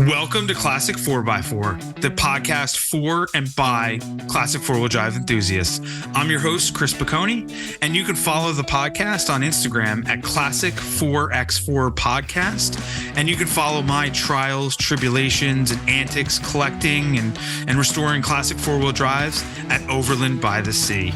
Welcome to Classic 4x4, the podcast for and by classic four-wheel drive enthusiasts. I'm your host, Chris Piccone, and you can follow the podcast on Instagram at Classic4x4 Podcast. And you can follow my trials, tribulations, and antics collecting and restoring classic four-wheel drives at Overland by the Sea.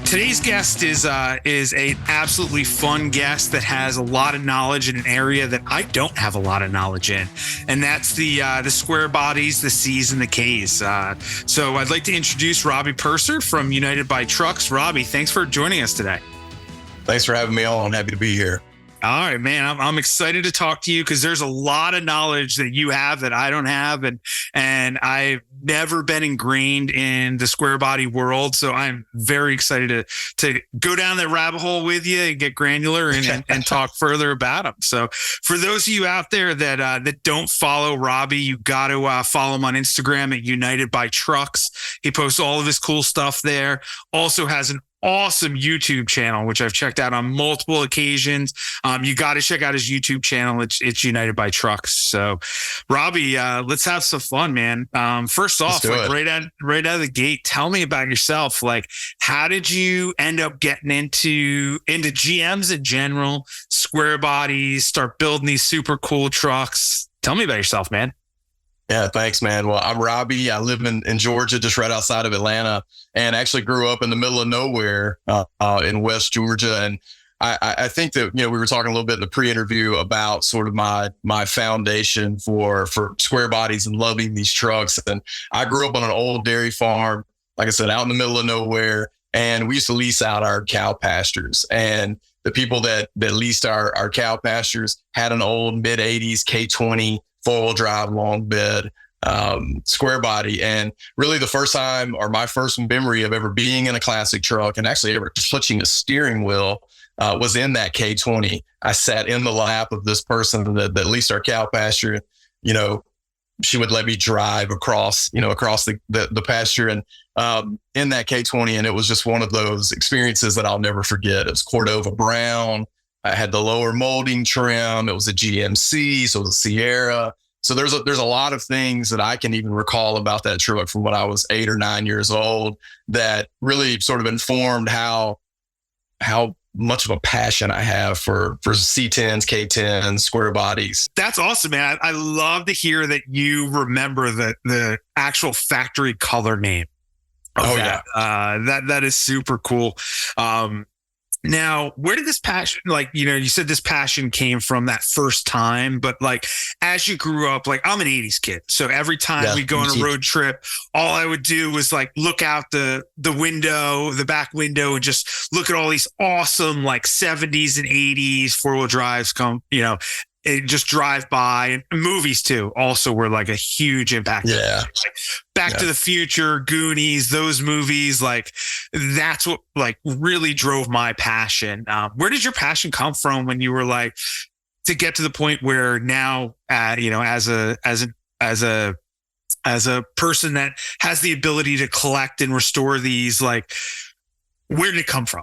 Today's guest is an absolutely fun guest that has a lot of knowledge in an area that I don't have a lot of knowledge in, and that's the Squarebodies, the C's, and the K's. So I'd like to introduce Robbie Purser from United by Trucks. Robbie, thanks for joining us today. Thanks for having me on. I'm happy to be here. All right, man. I'm excited to talk to you because there's a lot of knowledge that you have that I don't have, and I've never been ingrained in the square body world. So I'm very excited to go down that rabbit hole with you and get granular and talk further about them. So for those of you out there that don't follow Robbie, you got to follow him on Instagram at United by Trucks. He posts all of his cool stuff there. Also has an awesome YouTube channel, which I've checked out on multiple occasions. You got to check out his YouTube channel. It's United by Trucks. So, Robbie, let's have some fun, man. First off, like right out of the gate, tell me about yourself. Like, how did you end up getting into GMs in general, square bodies, start building these super cool trucks? Tell me about yourself, man. Yeah, thanks, man. Well, I'm Robbie. I live in Georgia, just right outside of Atlanta, and actually grew up in the middle of nowhere in West Georgia. And I think that, we were talking a little bit in the pre-interview about sort of my foundation for square bodies and loving these trucks. And I grew up on an old dairy farm, like I said, out in the middle of nowhere, and we used to lease out our cow pastures. And the people that leased our cow pastures had an old mid-'80s K20 four-wheel drive long bed square body. And really the first time, or my first memory of ever being in a classic truck and actually ever touching a steering wheel was in that K20. I sat in the lap of this person that leased our cow pasture. She would let me drive across the pasture and in that K20. And it was just one of those experiences that I'll never forget. It was Cordova brown. I had the lower molding trim. It was a GMC, so it was a Sierra. So there's a lot of things that I can even recall about that truck from when I was 8 or 9 years old that really sort of informed how much of a passion I have for C10s, K10s, square bodies. That's awesome, man. I love to hear that you remember the actual factory color name. Yeah. That is super cool. Now, where did this passion, you said this passion came from that first time, but like, as you grew up, like I'm an 80s kid. So every time we go on a road trip, all I would do was like, look out the window, the back window, and just look at all these awesome, like 70s and 80s four-wheel drives just drive by. And movies too also were like a huge impact. Yeah. Like Back to the Future, Goonies, those movies, like that's what like really drove my passion. Where did your passion come from when you were like to get to the point where now, as a person that has the ability to collect and restore these, like, where did it come from?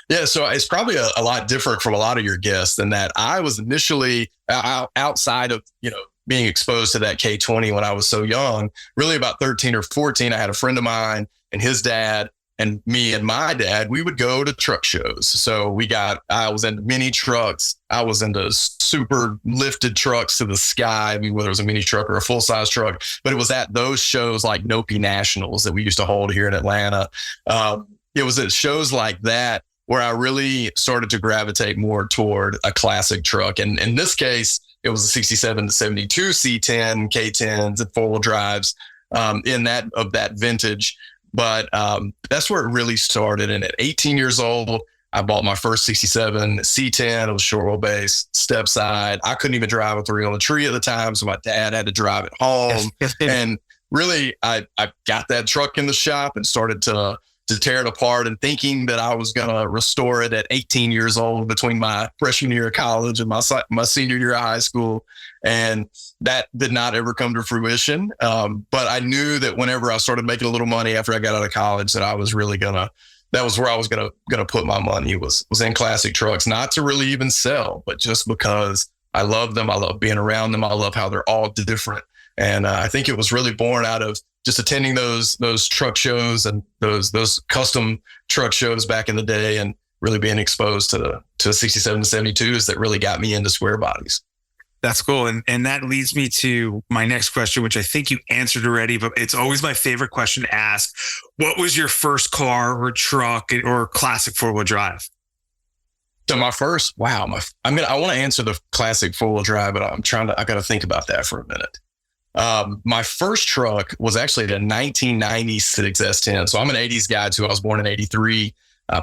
Yeah, so it's probably a lot different from a lot of your guests in that I was initially outside of, being exposed to that K20 when I was so young, really about 13 or 14. I had a friend of mine and his dad and me and my dad, we would go to truck shows. So I was into mini trucks. I was into super lifted trucks to the sky. I mean, whether it was a mini truck or a full size truck, but it was at those shows like Nopi Nationals that we used to hold here in Atlanta. It was at shows like that where I really started to gravitate more toward a classic truck. And in this case, it was a 67 to 72 C10, K10s, and four-wheel drives in that vintage. But that's where it really started. And at 18 years old, I bought my first 67 C10. It was short wheelbase, step side. I couldn't even drive a 3-on-the-tree at the time, so my dad had to drive it home. And really, I got that truck in the shop and started to tear it apart and thinking that I was going to restore it at 18 years old between my freshman year of college and my senior year of high school. And that did not ever come to fruition. But I knew that whenever I started making a little money after I got out of college, that I was really that was where I was going to put my money was in classic trucks, not to really even sell, but just because I love them. I love being around them. I love how they're all different. And I think it was really born out of just attending those truck shows and those custom truck shows back in the day, and really being exposed to 67 to 72s that really got me into square bodies. That's cool. And that leads me to my next question, which I think you answered already, but it's always my favorite question to ask. What was your first car or truck or classic four-wheel drive? So my first, I want to answer the classic four-wheel drive, but I got to think about that for a minute. My first truck was actually the 1996 S10. So I'm an 80s guy too. I was born in 83.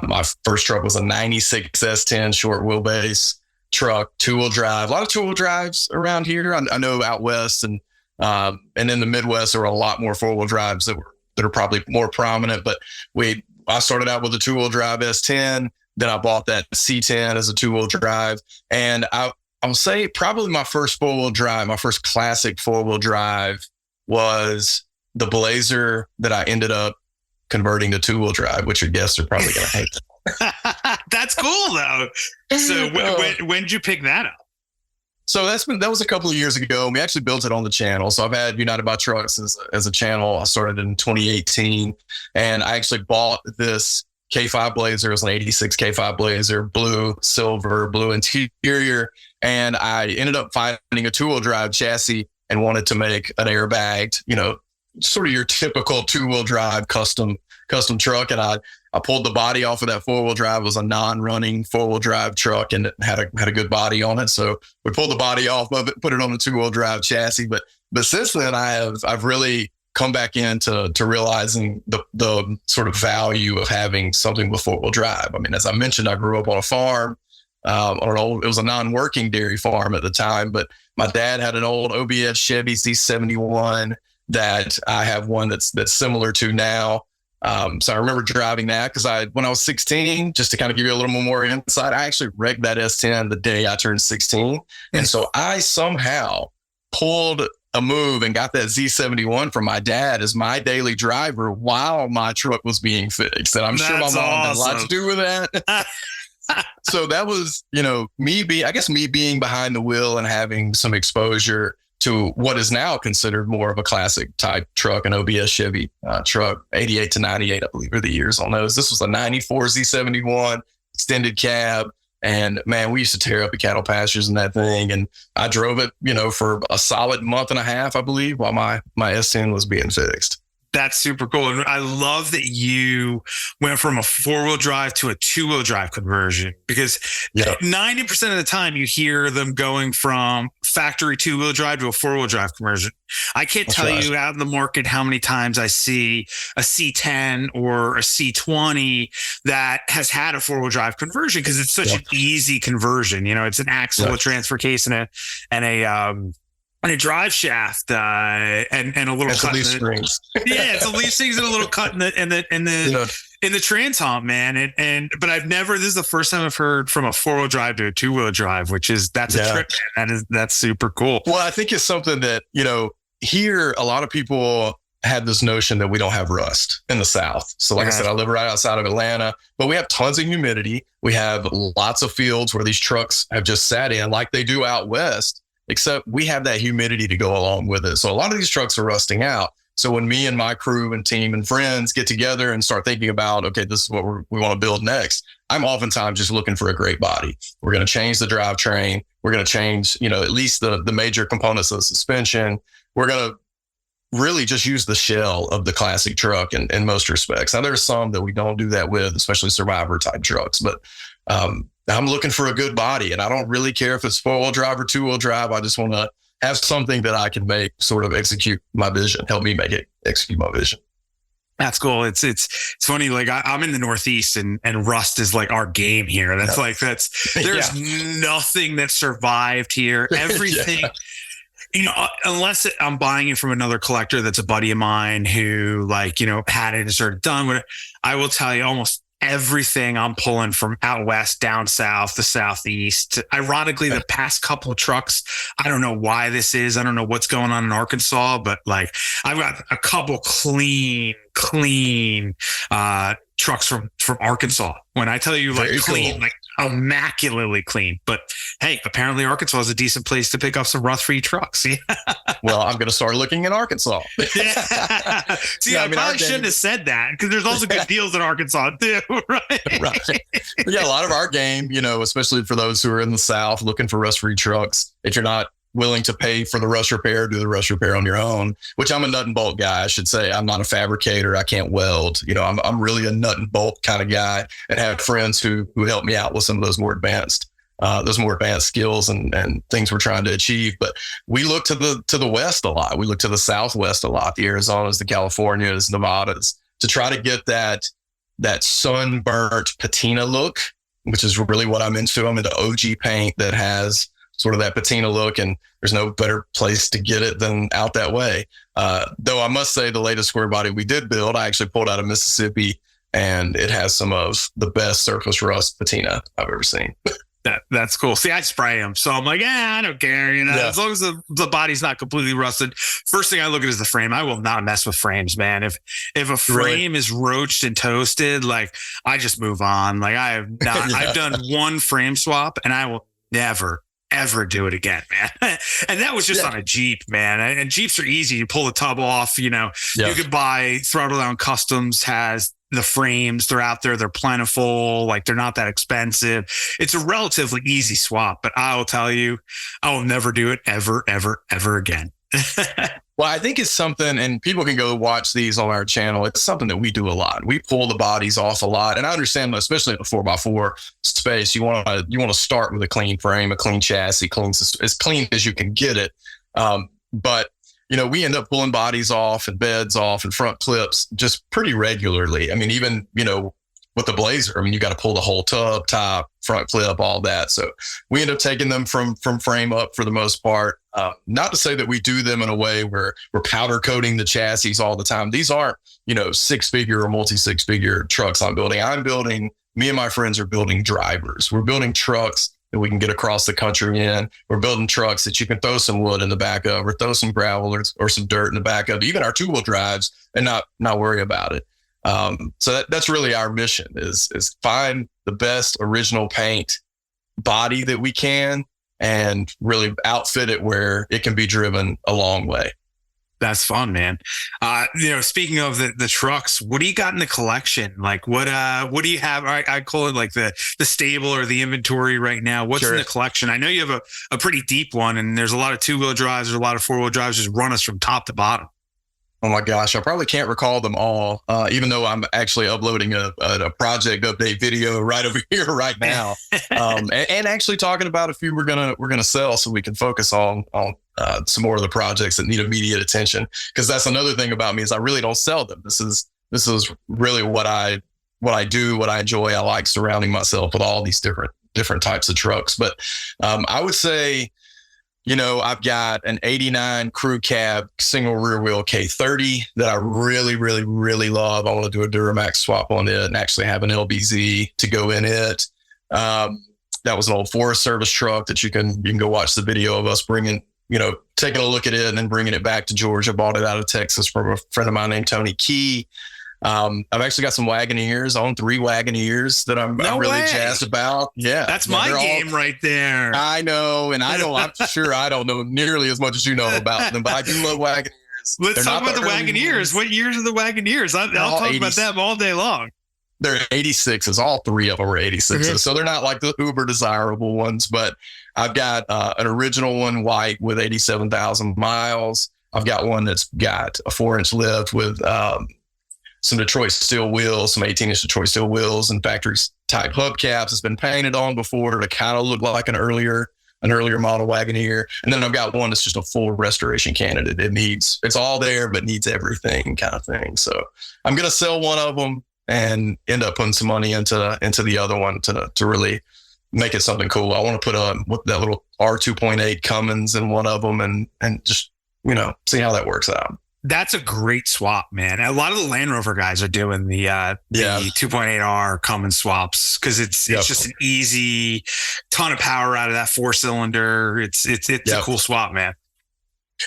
My first truck was a 96 S10 short wheelbase truck, two-wheel drive. A lot of two-wheel drives around here. I know out west and in the Midwest there were a lot more four-wheel drives that are probably more prominent. But I started out with a two-wheel drive S10. Then I bought that C10 as a two-wheel drive, and I'll say probably my first four-wheel drive, my first classic four-wheel drive was the Blazer that I ended up converting to two-wheel drive, which your guests are probably going to hate. That's cool though. So when did you pick that up? So that was a couple of years ago. We actually built it on the channel. So I've had United by Trucks as a channel. I started in 2018, and I actually bought this K5 Blazer. It was an 86 K5 Blazer, blue interior. And I ended up finding a two-wheel drive chassis and wanted to make an airbagged, sort of your typical two-wheel drive custom truck. And I pulled the body off of that four-wheel drive. It was a non-running four-wheel drive truck, and it had a good body on it. So we pulled the body off of it, put it on a two-wheel drive chassis. But since then, I've really come back into realizing the sort of value of having something with four-wheel drive. I mean, as I mentioned, I grew up on a farm, it was a non-working dairy farm at the time, but my dad had an old OBS Chevy C71 that I have one that's similar to now. So I remember driving that because when I was 16, just to kind of give you a little more insight, I actually wrecked that S10 the day I turned 16. And so I somehow pulled a move and got that Z71 from my dad as my daily driver while my truck was being fixed. And I'm sure my mom had a lot to do with that. So that was, me being behind the wheel and having some exposure to what is now considered more of a classic type truck, an OBS Chevy truck, 88 to 98, I believe are the years on those. This was a 94 Z71 extended cab. And man, we used to tear up the cattle pastures in that thing. And I drove it, for a solid month and a half, I believe, while my S10 was being fixed. That's super cool. And I love that you went from a four-wheel drive to a two-wheel drive conversion, because 90% of the time you hear them going from factory two-wheel drive to a four-wheel drive conversion. I can't tell you out in the market how many times I see a C10 or a C20 that has had a four-wheel drive conversion, because it's such an easy conversion. It's an axle, a transfer case, and a drive shaft, and a little cut. Leaf springs. It's a leaf springs and a little cut in the trans hump, man. But this is the first time I've heard from a four-wheel drive to a two-wheel drive, that's a trip, man. That's super cool. Well, I think it's something that, here a lot of people had this notion that we don't have rust in the South. So like I said, I live right outside of Atlanta, but we have tons of humidity. We have lots of fields where these trucks have just sat in like they do out west, except we have that humidity to go along with it. So a lot of these trucks are rusting out. So when me and my crew and team and friends get together and start thinking about, okay, this is what we want to build next, I'm oftentimes just looking for a great body. We're going to change the drivetrain. We're going to change, at least the major components of the suspension. We're going to really just use the shell of the classic truck in most respects. Now, there's some that we don't do that with, especially survivor type trucks, but I'm looking for a good body, and I don't really care if it's four-wheel drive or two-wheel drive. I just want to have something that I can make sort of execute my vision, help me make it execute my vision. That's cool. It's funny. Like I'm in the Northeast, and rust is like our game here. There's nothing that survived here. Everything, unless I'm buying it from another collector that's a buddy of mine who had it and started done with it. I will tell you, almost everything I'm pulling from out west, down south, the southeast. Ironically, the past couple of trucks, I don't know why this is. I don't know what's going on in Arkansas, but I've got a couple clean trucks from Arkansas. When I tell you clean, cool. immaculately clean. But hey, apparently Arkansas is a decent place to pick up some rust-free trucks. Well, I'm going to start looking in Arkansas. Yeah. See, I probably shouldn't have said that, because there's also good deals in Arkansas too, right? Right. Yeah, a lot of our game, especially for those who are in the South looking for rust-free trucks, if you're not willing to pay for the rust repair, do the rust repair on your own, which I'm a nut and bolt guy, I should say. I'm not a fabricator. I can't weld. I'm really a nut and bolt kind of guy, and have friends who help me out with some of those more advanced skills and things we're trying to achieve. But we look to the West a lot. We look to the Southwest a lot, the Arizonas, the Californias, Nevadas, to try to get that sunburnt patina look, which is really what I'm into. I'm into OG paint that has sort of that patina look, and there's no better place to get it than out that way. Though I must say, the latest square body we did build, I actually pulled out of Mississippi, and it has some of the best surface rust patina I've ever seen. That's cool. See, I spray them, so I'm like, I don't care. As long as the body's not completely rusted. First thing I look at is the frame. I will not mess with frames, man. If a frame is roached and toasted, like, I just move on. Like, I have not. I've done one frame swap, and I will never ever do it again, man. And that was just on a Jeep, man. And Jeeps are easy. You pull the tub off. You could buy Throttle Down Customs has the frames. They're out there. They're plentiful. Like, they're not that expensive. It's a relatively easy swap, but I will tell you, I will never do it ever, ever, ever again. Well, I think it's something, and people can go watch these on our channel. It's something that we do a lot. We pull the bodies off a lot. And I understand, especially in the 4x4 space, you want to start with a clean frame, a clean chassis, as clean as you can get it. But we end up pulling bodies off and beds off and front clips just pretty regularly. I mean, even, with the Blazer, you got to pull the whole tub, top, front clip, all that. So we end up taking them from frame up for the most part. Not to say that we do them in a way where we're powder coating the chassis all the time. These aren't, 6-figure or multi-6-figure trucks me and my friends are building drivers. We're building trucks that we can get across the country in. We're building trucks that you can throw some wood in the back of, or throw some gravel or some dirt in the back of, even our 2-wheel drives, and not worry about it. So that's really our mission is find the best original paint body that we can, and really outfit it where it can be driven a long way. That's fun, man. Speaking of the trucks, what do you got in the collection? Like, what do you have? I call it like the stable or the inventory right now. What's in the collection? I know you have a pretty deep one, and there's a lot of 2-wheel drives, there's a lot of 4-wheel drives. Just run us from top to bottom. Oh my gosh, I probably can't recall them all, even though I'm actually uploading a project update video right over here right now, and actually talking about a few we're gonna sell, so we can focus on some more of the projects that need immediate attention. Because that's another thing about me, is I really don't sell them. This is really what I do, what I enjoy. I like surrounding myself with all these different types of trucks. But I would say, I've got an 89 crew cab single rear wheel K30 that I really, really, really love. I want to do a Duramax swap on it and actually have an LBZ to go in it. That was an old Forest Service truck that you can go watch the video of us bringing, taking a look at it and then bringing it back to Georgia. Bought it out of Texas from a friend of mine named Tony Key. I've actually got some Wagoneers. I own 3 Wagoneers that I'm really jazzed about. Yeah. That's my game right there. I know. And I'm sure I don't know nearly as much as you know about them, but I do love Wagoneers. Let's talk about the Wagoneers. What years are the Wagoneers? I'll talk about them all day long. They're 86s. All 3 of them are 86s. Mm-hmm. So they're not like the uber desirable ones, but I've got an original one, white, with 87,000 miles. I've got one that's got a 4-inch lift with, some Detroit steel wheels, some 18-inch Detroit steel wheels, and factory type hubcaps. It's been painted on before to kind of look like an earlier model Wagoneer. And then I've got one that's just a full restoration candidate. It's all there, but needs everything kind of thing. So I'm going to sell one of them and end up putting some money into the other one to really make it something cool. I want to put that little R2.8 Cummins in one of them and just, see how that works out. That's a great swap, man. A lot of the Land Rover guys are doing the 2.8R Cummins swaps, because it's just an easy ton of power out of that 4-cylinder. It's a cool swap, man.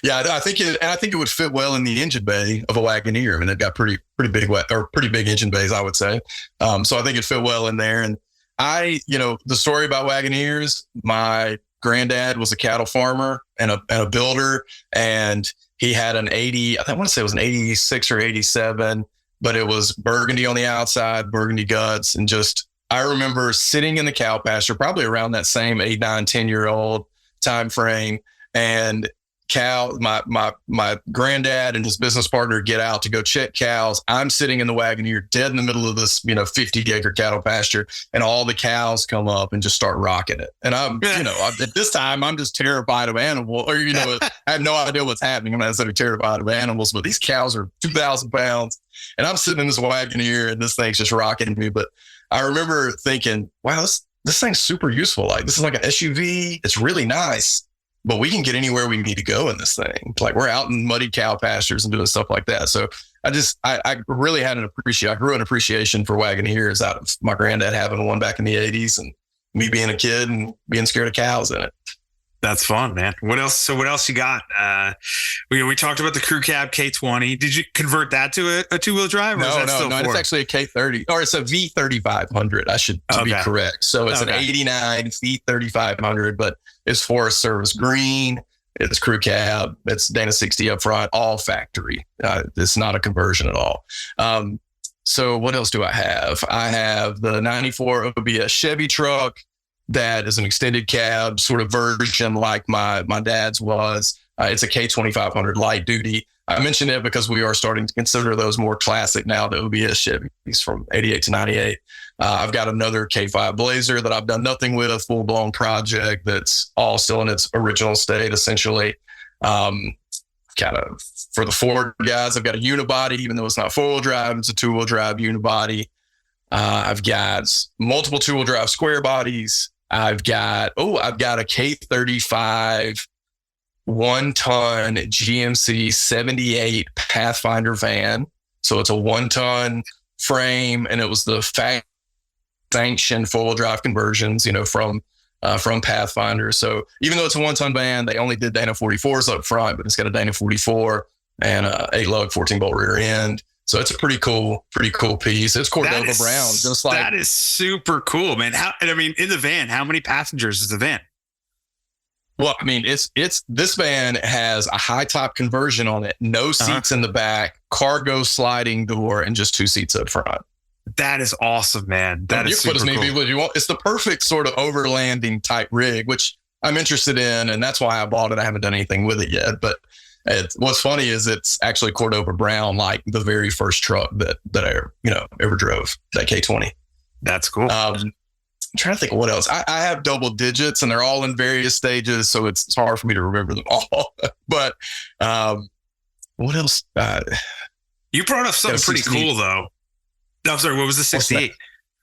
Yeah, I think it would fit well in the engine bay of a Wagoneer. I mean, they've got pretty big engine bays, I would say. So I think it'd fit well in there. And the story about Wagoneers, my granddad was a cattle farmer and a builder, and he had an 80, I want to say it was an 86 or 87, but it was burgundy on the outside, burgundy guts. And just, I remember sitting in the cow pasture, probably around that same 8, 9, 10-year-old time frame. And my granddad and his business partner get out to go check cows. I'm sitting in the Wagoneer dead in the middle of this, 50-acre cattle pasture, and all the cows come up and just start rocking it. And I'm, at this time, I'm just terrified of animals, or, I have no idea what's happening. I'm not so terrified of animals, but these cows are 2,000 pounds, and I'm sitting in this Wagoneer and this thing's just rocking me. But I remember thinking, wow, this thing's super useful. Like, this is like an SUV. It's really nice. But we can get anywhere we need to go in this thing. Like, we're out in muddy cow pastures and doing stuff like that. So I really had I grew an appreciation for Wagoneers out of my granddad having one back in the 80s and me being a kid and being scared of cows in it. That's fun, man. What else? So what else you got? We talked about the crew cab K20. Did you convert that to a two-wheel drive? Or No. It's actually a K30, or it's a V3500. I should be correct. So it's an 89 V3500, but it's Forest Service green. It's crew cab. It's Dana 60 up front, all factory. It's not a conversion at all. So what else do I have? I have the 94 OBS Chevy truck. That is an extended cab sort of version like my dad's was. It's a K2500 light duty. I mentioned it because we are starting to consider those more classic now, the OBS Chevys from 88 to 98. I've got another K5 Blazer that I've done nothing with, a full-blown project that's all still in its original state, essentially. For the Ford guys, I've got a unibody, even though it's not four-wheel drive, it's a two-wheel drive unibody. I've got multiple two-wheel drive square bodies. I've got a K35 1-ton GMC 78 Pathfinder van. So it's a 1-ton frame, and it was the sanctioned four-wheel drive conversions, from Pathfinder. So even though it's a 1-ton van, they only did Dana 44s up front, but it's got a Dana 44 and a 8-lug 14-bolt rear end. So it's a pretty cool piece. It's Cordova brown, just like that is super cool, man. In the van, how many passengers is the van? Well, it's this van has a high top conversion on it, no seats in the back, cargo sliding door, and just 2 seats up front. That is awesome, man. That is super cool. It's the perfect sort of overlanding type rig, which I'm interested in, and that's why I bought it. I haven't done anything with it yet, but what's funny is it's actually Cordova brown, like the very first truck that I ever drove, that K20. That's cool. I'm trying to think of what else. I have double digits, and they're all in various stages, so it's hard for me to remember them all. But what else? You brought up something pretty cool, though. I'm sorry, what was the 68?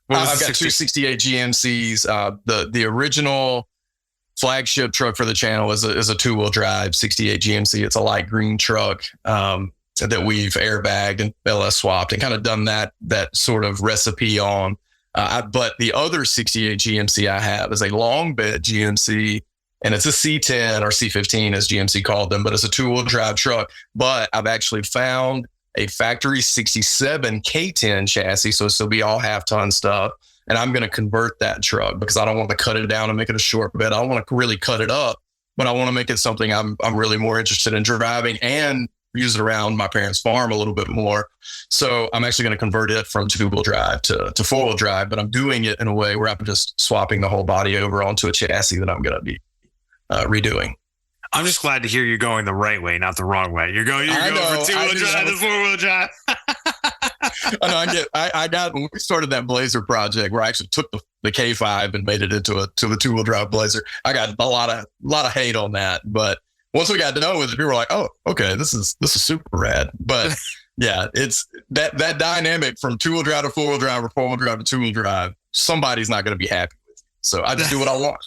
I've got 2 68 GMCs. The original flagship truck for the channel is a 2-wheel drive 68 GMC. It's a light green truck that we've airbagged and LS swapped and kind of done that sort of recipe on. But the other 68 GMC I have is a long bed GMC, and it's a C10 or C15 as GMC called them, but it's a 2-wheel drive truck. But I've actually found a factory 67 K10 chassis, so it'll be all half-ton stuff. And I'm going to convert that truck because I don't want to cut it down and make it a short bed. I don't want to really cut it up, but I want to make it something I'm really more interested in driving and use it around my parents' farm a little bit more. So I'm actually going to convert it from 2-wheel drive to 4-wheel drive, but I'm doing it in a way where I'm just swapping the whole body over onto a chassis that I'm going to be redoing. I'm just glad to hear you're going the right way, not the wrong way. You're going from 2-wheel drive to 4-wheel drive. I got when we started that Blazer project where I actually took the K5 and made it into a 2-wheel drive Blazer. I got a lot of hate on that, but once we got done with it, people were like, "Oh, okay, this is super rad." But yeah, it's that dynamic from 2-wheel drive to 4-wheel drive or 4-wheel drive to 2-wheel drive. Somebody's not going to be happy. So I just do what I want.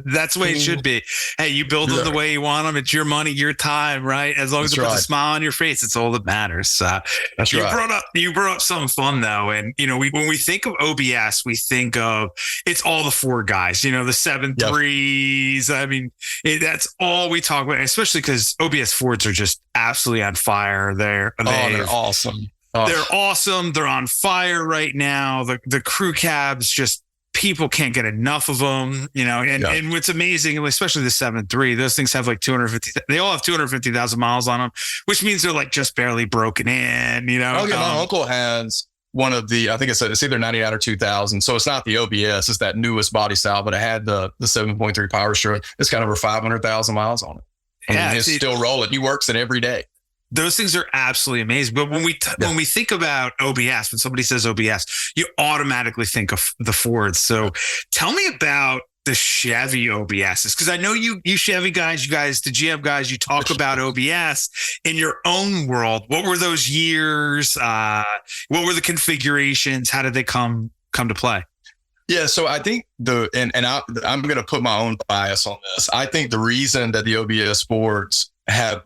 That's the way it should be. Hey, you build them the way you want them. It's your money, your time, right? As long as it puts a smile on your face, it's all that matters. That's right. You brought up something fun though, and when we think of OBS, we think of it's all the Ford guys. The 7.3s. Yep. That's all we talk about, especially because OBS Fords are just absolutely on fire. They're awesome. They're awesome. They're on fire right now. The crew cabs, just people can't get enough of them, and what's amazing, especially the 7.3, those things have like 250, they all have 250,000 miles on them, which means they're like just barely broken in, My uncle has one of the, I think it's either 99 or 2000. So it's not the OBS, it's that newest body style, but it had the 7.3 Power Stroke. It's got over 500,000 miles on it. And it's still rolling. He works it every day. Those things are absolutely amazing. But when we think about OBS, when somebody says OBS, you automatically think of the Fords. So tell me about the Chevy OBSs, because I know you Chevy guys, the GM guys, you talk about OBS in your own world. What were those years? What were the configurations? How did they come to play? Yeah, so I think I'm going to put my own bias on this. I think the reason that the OBS Fords have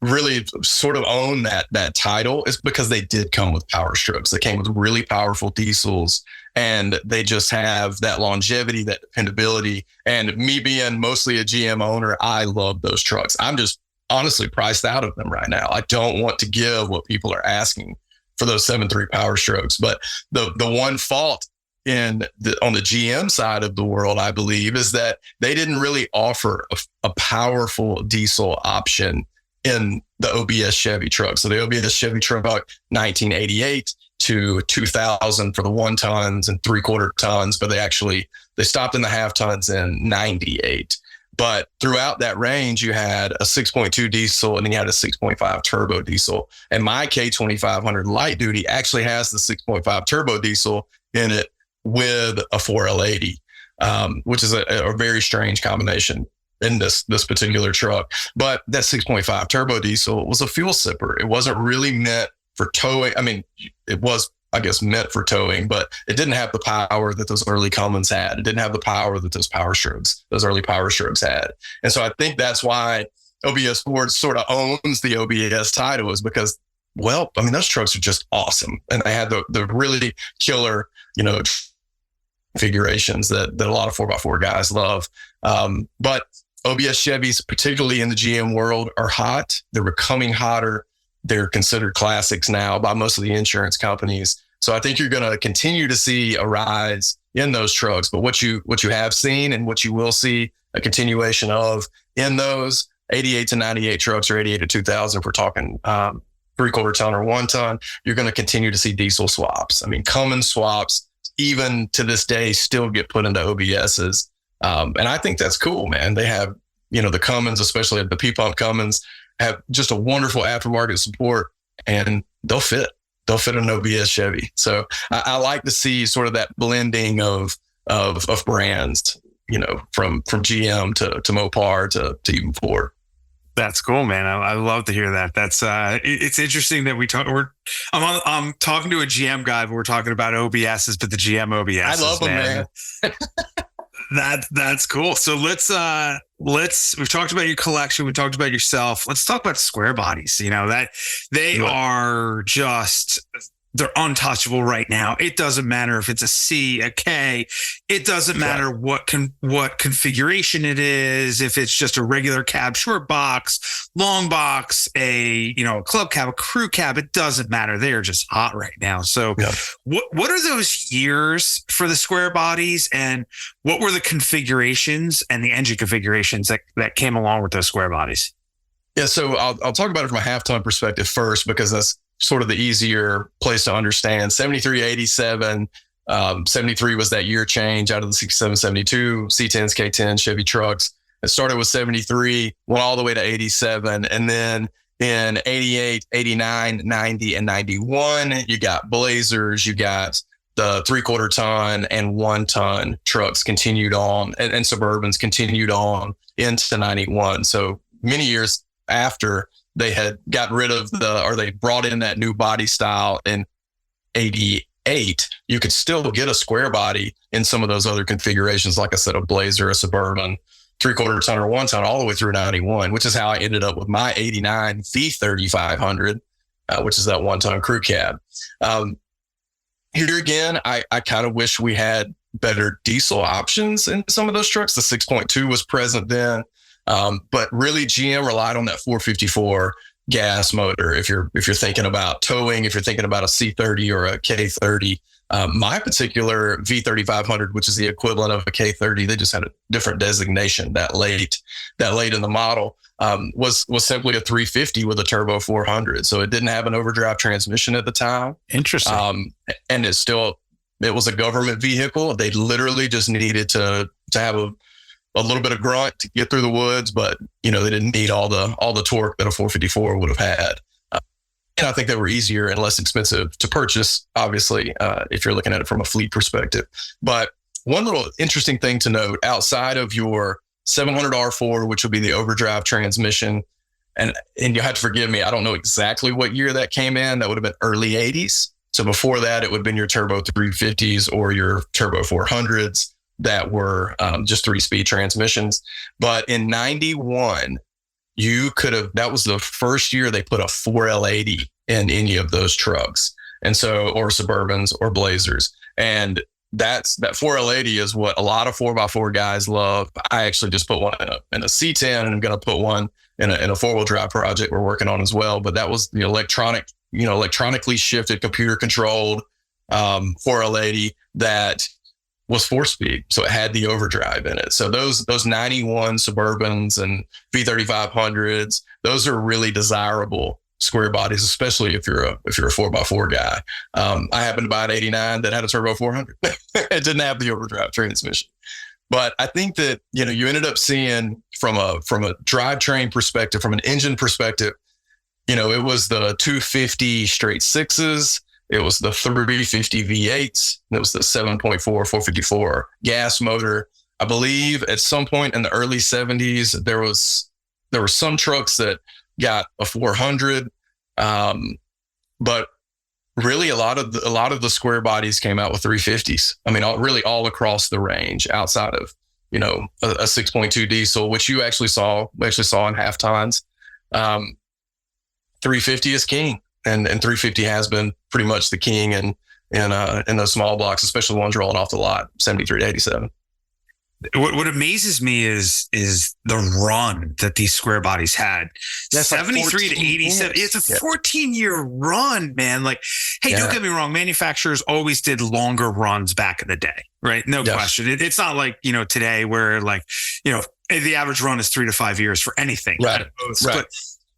really sort of own that title is because they did come with Power Strokes. They came with really powerful diesels, and they just have that longevity, that dependability. And me being mostly a GM owner, I love those trucks. I'm just honestly priced out of them right now. I don't want to give what people are asking for those 7.3 Power Strokes. But the one fault on the GM side of the world, I believe, is that they didn't really offer a powerful diesel option in the OBS Chevy truck. So the OBS Chevy truck, 1988 to 2000 for the 1 tons and 3/4 tons, but they stopped in the half tons in 98. But throughout that range, you had a 6.2 diesel, and then you had a 6.5 turbo diesel. And my K2500 light duty actually has the 6.5 turbo diesel in it with a 4L80, which is a very strange combination in this particular truck. But that 6.5 turbo diesel was a fuel sipper. It wasn't really meant for towing. I mean, it was, I guess, meant for towing, but it didn't have the power that those early Cummins had. It didn't have the power that those early Power Strokes had. And so I think that's why OBS Ford sort of owns the OBS title, is because, well, I mean, those trucks are just awesome. And they had the really killer, configurations that a lot of 4x4 guys love. But OBS Chevys, particularly in the GM world, are hot. They're becoming hotter. They're considered classics now by most of the insurance companies. So I think you're going to continue to see a rise in those trucks. But what you have seen, and what you will see a continuation of in those 88 to 98 trucks, or 88 to 2000, if we're talking 3/4 ton or 1 ton, you're going to continue to see diesel swaps. I mean, Cummins swaps, even to this day, still get put into OBSs. And I think that's cool, man. They have, the Cummins, especially the P-Pump Cummins, have just a wonderful aftermarket support, and they'll fit an OBS Chevy. So I like to see sort of that blending of brands, from GM to Mopar to even Ford. That's cool, man. I love to hear that. That's it's interesting that I'm talking to a GM guy, but we're talking about OBSs, but the GM OBSs. I love them, man. That's cool. So we've talked about your collection. We talked about yourself. Let's talk about Squarebodies. That they are just, they're untouchable right now. It doesn't matter if it's a C, a K. It doesn't matter what configuration it is. If it's just a regular cab, short box, long box, a club cab, a crew cab, it doesn't matter. They are just hot right now. So what are those years for the Squarebodies, and what were the configurations and the engine configurations that came along with those Squarebodies? Yeah, so I'll talk about it from a half ton perspective first, because that's sort of the easier place to understand. 73, 87, 73 was that year change out of the 67, 72 C10s, K10 Chevy trucks. It started with 73, went all the way to 87. And then in 88, 89, 90, and 91, you got Blazers, you got the 3/4 ton and 1 ton trucks continued on, and Suburbans continued on into 91. So many years after they had got rid of they brought in that new body style in 88, you could still get a square body in some of those other configurations. Like I said, a Blazer, a Suburban, 3/4 ton or 1 ton, all the way through 91, which is how I ended up with my 89 V3500, which is that 1 ton crew cab. Here again, I kind of wish we had better diesel options in some of those trucks. The 6.2 was present then. But really, GM relied on that 454 gas motor. If you're thinking about towing, if you're thinking about a C30 or a K30, my particular V3500, which is the equivalent of a K30, they just had a different designation that late in the model, was simply a 350 with a turbo 400. So it didn't have an overdrive transmission at the time. Interesting. And it was a government vehicle. They literally just needed to have a little bit of grunt to get through the woods, but they didn't need all the torque that a 454 would have had. And I think they were easier and less expensive to purchase, obviously, if you're looking at it from a fleet perspective. But one little interesting thing to note, outside of your 700 R4, which would be the overdrive transmission, and you have to forgive me, I don't know exactly what year that came in. That would have been early 80s. So before that, it would have been your turbo 350s or your turbo 400s that were just 3-speed transmissions. But in 91, that was the first year they put a 4L80 in any of those trucks. And so, or Suburbans or Blazers. And that 4L80 is what a lot of 4x4 guys love. I actually just put one in a C10, and I'm going to put one in a 4-wheel drive project we're working on as well. But that was the electronically shifted, computer controlled 4L80 that was 4-speed. So it had the overdrive in it. So those 91 Suburbans and V3500s, those are really desirable square bodies, especially if you're a 4x4 guy. I happened to buy an 89 that had a turbo 400. It didn't have the overdrive transmission. But I think that, you ended up seeing from a drivetrain perspective, from an engine perspective, it was the 250 straight sixes. It was the 350 V8s. It was the 7.4 454 gas motor. I believe at some point in the early 70s, there were some trucks that got a 400, but really a lot of the square bodies came out with 350s. I mean, really all across the range, outside of a 6.2 diesel, which we actually saw in half tons. 350 is king. And 350 has been pretty much the king in those small blocks, especially the ones rolling off the lot, 73 to 87. What amazes me is the run that these square bodies had. That's 73 like to 87. years. It's a 14-year run, man. Like, hey, don't get me wrong. Manufacturers always did longer runs back in the day, right? No question. It's not like, today where the average run is 3 to 5 years for anything. Right. But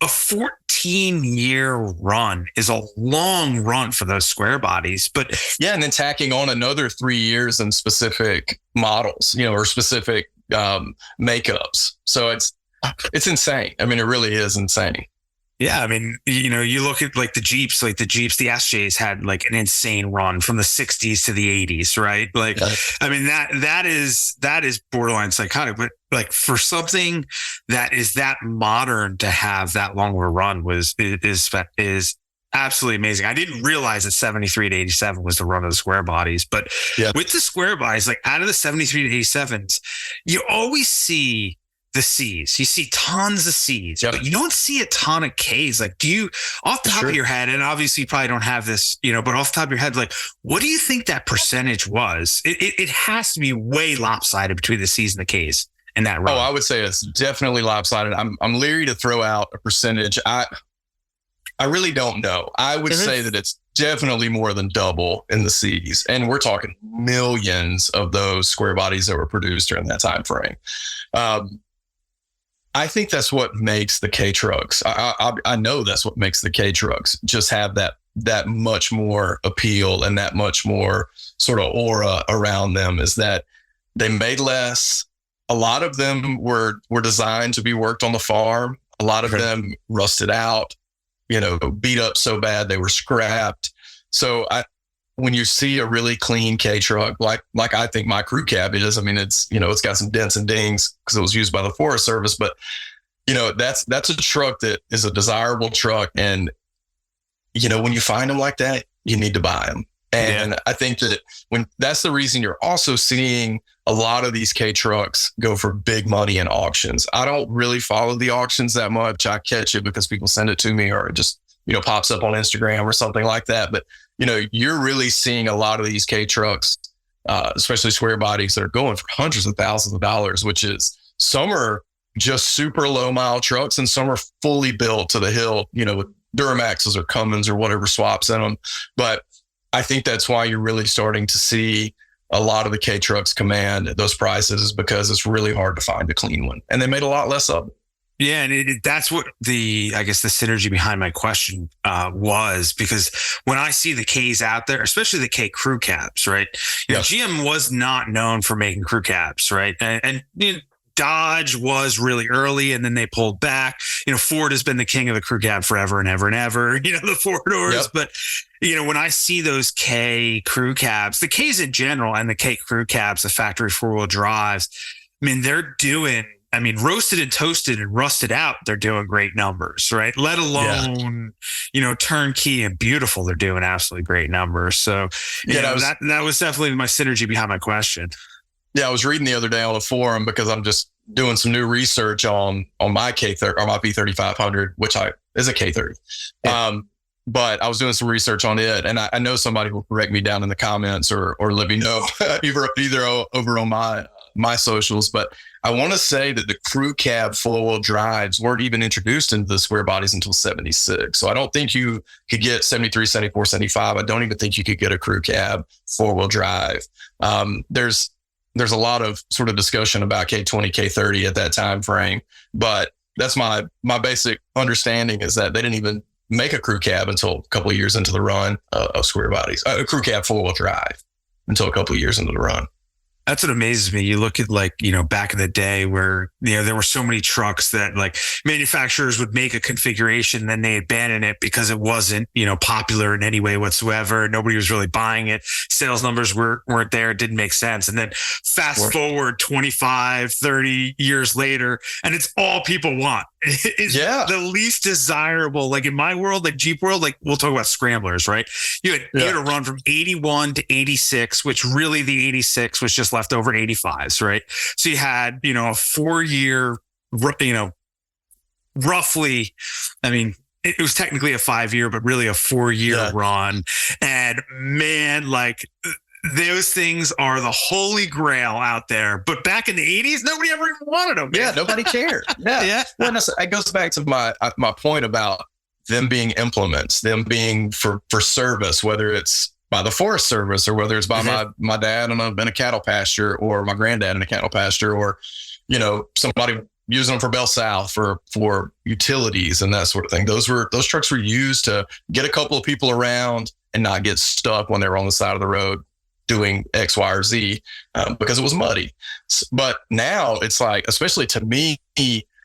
a 14-year run is a long run for those square bodies. But yeah, and then tacking on another 3 years in specific models, or specific makeups. So it's insane. I mean, it really is insane. Yeah, I mean, you look at the Jeeps, the SJs had like an insane run from the 60s to the 80s, right? I mean, that is borderline psychotic, but for something that is that modern to have that long of a run is absolutely amazing. I didn't realize that 73 to 87 was the run of the square bodies, but with the square bodies, out of the 73 to 87s, you always see the C's. You see tons of C's, but you don't see a ton of K's. Do you, off the top of your head, and obviously you probably don't have this, but off the top of your head, what do you think that percentage was? It has to be way lopsided between the C's and the K's in that run. Oh, I would say it's definitely lopsided. I'm leery to throw out a percentage. I really don't know. I would say that it's definitely more than double in the C's, and we're talking millions of those square bodies that were produced during that time frame. I think that's what makes the K trucks. I know that's what makes the K trucks just have that much more appeal and that much more sort of aura around them, is that they made less. A lot of them were designed to be worked on the farm. A lot of them rusted out, beat up so bad they were scrapped. So when you see a really clean K truck, like I think my crew cab is, I mean, it's got some dents and dings because it was used by the Forest Service, but that's a truck that is a desirable truck. And, when you find them like that, you need to buy them. And I think that that's the reason you're also seeing a lot of these K trucks go for big money in auctions. I don't really follow the auctions that much. I catch it because people send it to me, or it just, pops up on Instagram or something like that. But, you're really seeing a lot of these K trucks, especially square bodies, that are going for hundreds of thousands of dollars, which is, some are just super low mile trucks, and some are fully built to the hill, with Duramaxes or Cummins or whatever swaps in them. But I think that's why you're really starting to see a lot of the K trucks command those prices, is because it's really hard to find a clean one, and they made a lot less of them. Yeah, and that's what I guess the synergy behind my question was, because when I see the Ks out there, especially the K crew cabs, right? GM was not known for making crew cabs, right? And Dodge was really early, and then they pulled back. Ford has been the king of the crew cab forever and ever and ever. The four doors, Yep. But when I see those K crew cabs, the Ks in general, and the K crew cabs, the factory 4-wheel drives, they're doing. Roasted and toasted and rusted out, they're doing great numbers, right? Let alone, turnkey and beautiful, they're doing absolutely great numbers. So, that was definitely my synergy behind my question. Yeah, I was reading the other day on a forum, because I'm just doing some new research on my K30 or my V3500, which is a K30. Yeah. But I was doing some research on it, and I know somebody will correct me down in the comments or let me know either over on my socials. But I want to say that the crew cab 4-wheel drives weren't even introduced into the square bodies until 76. So I don't think you could get 73, 74, 75. I don't even think you could get a crew cab 4-wheel drive. There's a lot of sort of discussion about K20, K30 at that time frame, but that's my basic understanding, is that they didn't even make a crew cab until a couple of years into the run of square bodies, a crew cab 4-wheel drive until a couple of years into the run. That's what amazes me. You look at back in the day where, there were so many trucks that manufacturers would make a configuration, then they abandon it because it wasn't, popular in any way whatsoever. Nobody was really buying it. Sales numbers weren't there. It didn't make sense. And then fast forward 25, 30 years later, and it's all people want. It's the least desirable. In my world, Jeep world, we'll talk about scramblers, right? You had to run from 81 to 86, which really the 86 was just leftover 85s, right? So you had, a 4-year, roughly, it was technically a 5-year, but really a 4-year run. And man, those things are the holy grail out there. But back in the 80s, nobody ever even wanted them. Yeah, nobody cared. Yeah. Well, it goes back to my point about them being implements, them being for service, whether it's by the Forest Service or whether it's by my dad in a cattle pasture, or my granddad in a cattle pasture, or, somebody using them for Bell South for utilities and that sort of thing. Those trucks were used to get a couple of people around and not get stuck when they were on the side of the road doing X, Y, or Z, because it was muddy. But now it's especially to me,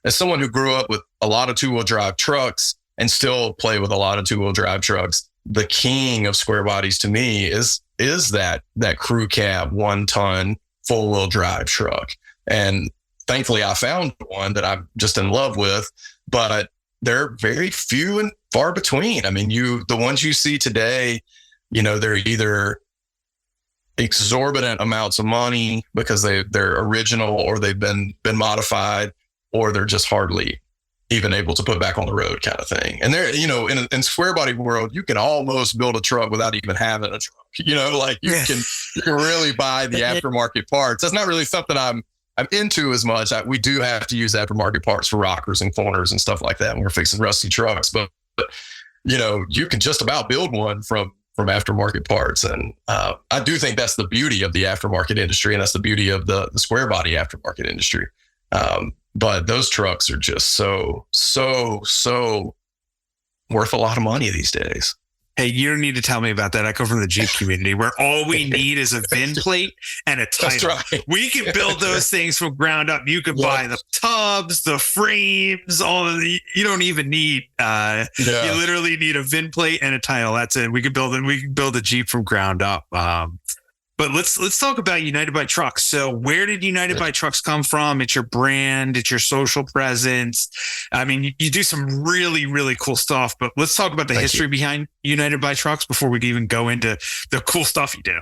as someone who grew up with a lot of 2-wheel drive trucks and still play with a lot of 2-wheel drive trucks, the king of square bodies to me is that crew cab 1-ton 4-wheel drive truck. And thankfully I found one that I'm just in love with, but they're very few and far between. The ones you see today, they're either exorbitant amounts of money because they're original, or they've been modified, or they're just hardly even able to put back on the road, kind of thing. And they're, in square body world, you can almost build a truck without even having a truck. You can really buy the aftermarket parts. That's not really something I'm into as much. We do have to use aftermarket parts for rockers and corners and stuff like that when we're fixing rusty trucks, but you can just about build one from aftermarket parts. And I do think that's the beauty of the aftermarket industry, and that's the beauty of the square body aftermarket industry. But those trucks are just so worth a lot of money these days. Hey, you don't need to tell me about that. I come from the Jeep community where all we need is a VIN plate and a title. That's right. We can build those things from ground up. You can buy the tubs, the frames, you don't even need, you literally need a VIN plate and a title. That's it. We can build a Jeep from ground up. But let's talk about United by Trucks. So where did United by Trucks come from? It's your brand, it's your social presence. You do some really, really cool stuff, but let's talk about the history behind United by Trucks before we even go into the cool stuff you do.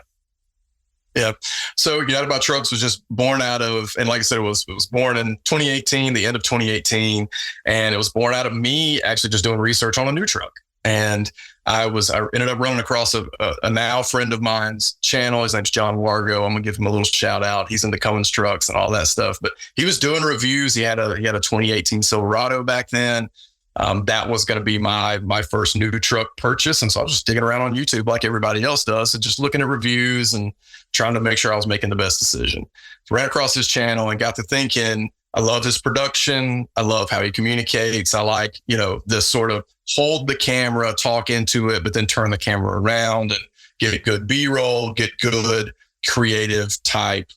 Yeah. So United by Trucks was just born out of, and like I said, it was born in 2018, the end of 2018. And it was born out of me actually just doing research on a new truck. And I ended up running across a now friend of mine's channel. His name's John Wargo. I'm gonna give him a little shout out. He's into Cummins trucks and all that stuff, but he was doing reviews. He had a 2018 Silverado back then. That was going to be my first new truck purchase. And so I was just digging around on YouTube like everybody else does and just looking at reviews and trying to make sure I was making the best decision. Ran across his channel and got to thinking, I love his production. I love how he communicates. I like, this sort of hold the camera, talk into it, but then turn the camera around and get good B-roll, get good creative type,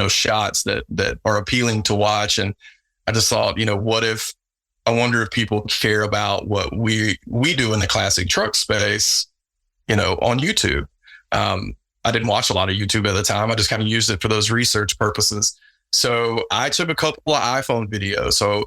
shots that are appealing to watch. And I just thought, I wonder if people care about what we do in the classic truck space, on YouTube. I didn't watch a lot of YouTube at the time. I just kind of used it for those research purposes. So I took a couple of iPhone videos. So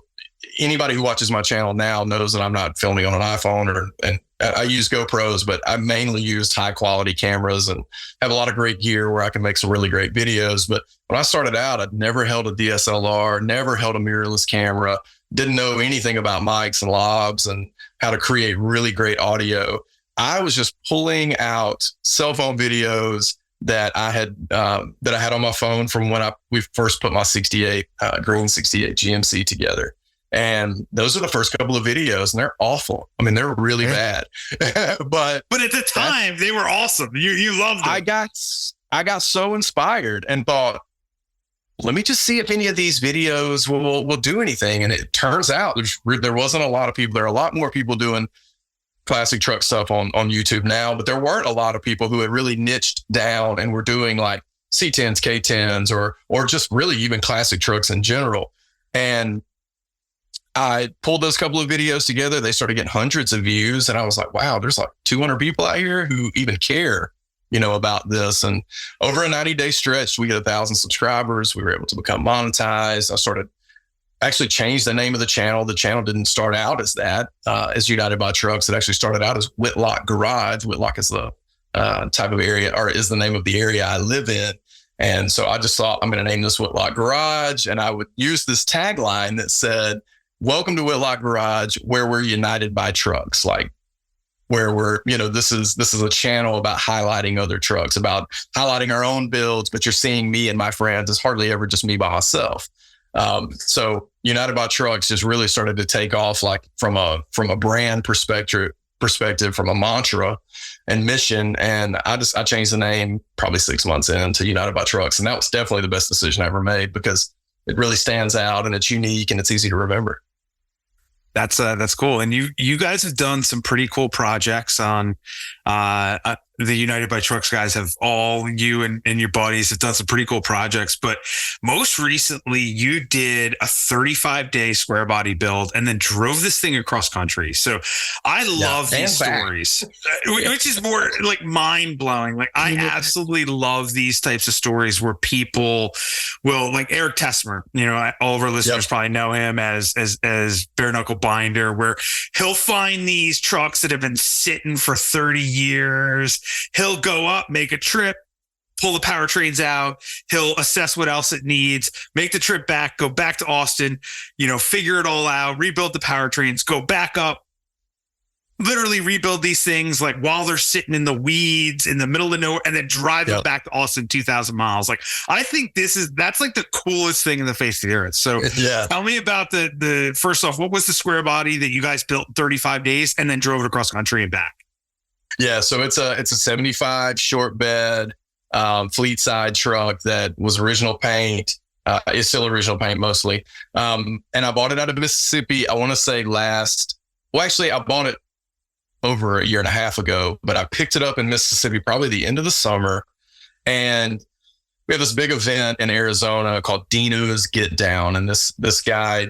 anybody who watches my channel now knows that I'm not filming on an iPhone and I use GoPros, but I mainly used high quality cameras and have a lot of great gear where I can make some really great videos. But when I started out, I'd never held a DSLR, never held a mirrorless camera, didn't know anything about mics and labs and how to create really great audio. I was just pulling out cell phone videos that I had on my phone from when we first put my 68 green 68 GMC together. And those are the first couple of videos, and they're awful. I mean, they're really bad. but at the time, they were awesome. You loved them. I got so inspired and thought, let me just see if any of these videos will do anything. And it turns out there wasn't a lot of people. There are a lot more people doing classic truck stuff on YouTube now, but there weren't a lot of people who had really niched down and were doing like C10s, K10s, or just really even classic trucks in general. And I pulled those couple of videos together. They started getting hundreds of views. And I was like, wow, there's like 200 people out here who even care, about this. And over a 90-day stretch, we get 1,000 subscribers. We were able to become monetized. Actually changed the name of the channel. The channel didn't start out as that, as United by Trucks. It actually started out as Whitlock Garage. Whitlock is the type of area, or is the name of the area I live in. And so I just thought, I'm going to name this Whitlock Garage. And I would use this tagline that said, welcome to Whitlock Garage, where we're united by trucks. Like, where we're, this is a channel about highlighting other trucks, about highlighting our own builds, but you're seeing me and my friends. It's hardly ever just me by myself. So United by Trucks just really started to take off, like from a brand perspective, from a mantra and mission. And I changed the name probably 6 months into United by Trucks. And that was definitely the best decision I ever made, because it really stands out and it's unique and it's easy to remember. That's cool. And you guys have done some pretty cool projects on the United by Trucks guys. Have all you and your buddies have done some pretty cool projects, but most recently you did a 35-day square body build and then drove this thing across country. So I love these stories, which is more like mind blowing. Like I absolutely love these types of stories where people will, like Eric Tessmer, all of our listeners probably know him as bare knuckle binder, where he'll find these trucks that have been sitting for 30 years. He'll go up, make a trip, pull the powertrains out. He'll assess what else it needs, make the trip back, go back to Austin, figure it all out, rebuild the powertrains, go back up, literally rebuild these things like while they're sitting in the weeds in the middle of nowhere, and then drive it back to Austin 2,000 miles. Like, I think that's like the coolest thing in the face of the earth. So tell me about the first off, what was the square body that you guys built in 35 days and then drove it across country and back? Yeah, so it's a 75 short bed fleet side truck that was original paint. It's still original paint mostly. And I bought it out of Mississippi. I want to say I bought it over a year and a half ago, but I picked it up in Mississippi probably the end of the summer. And we have this big event in Arizona called Dino's Get Down. And this guy,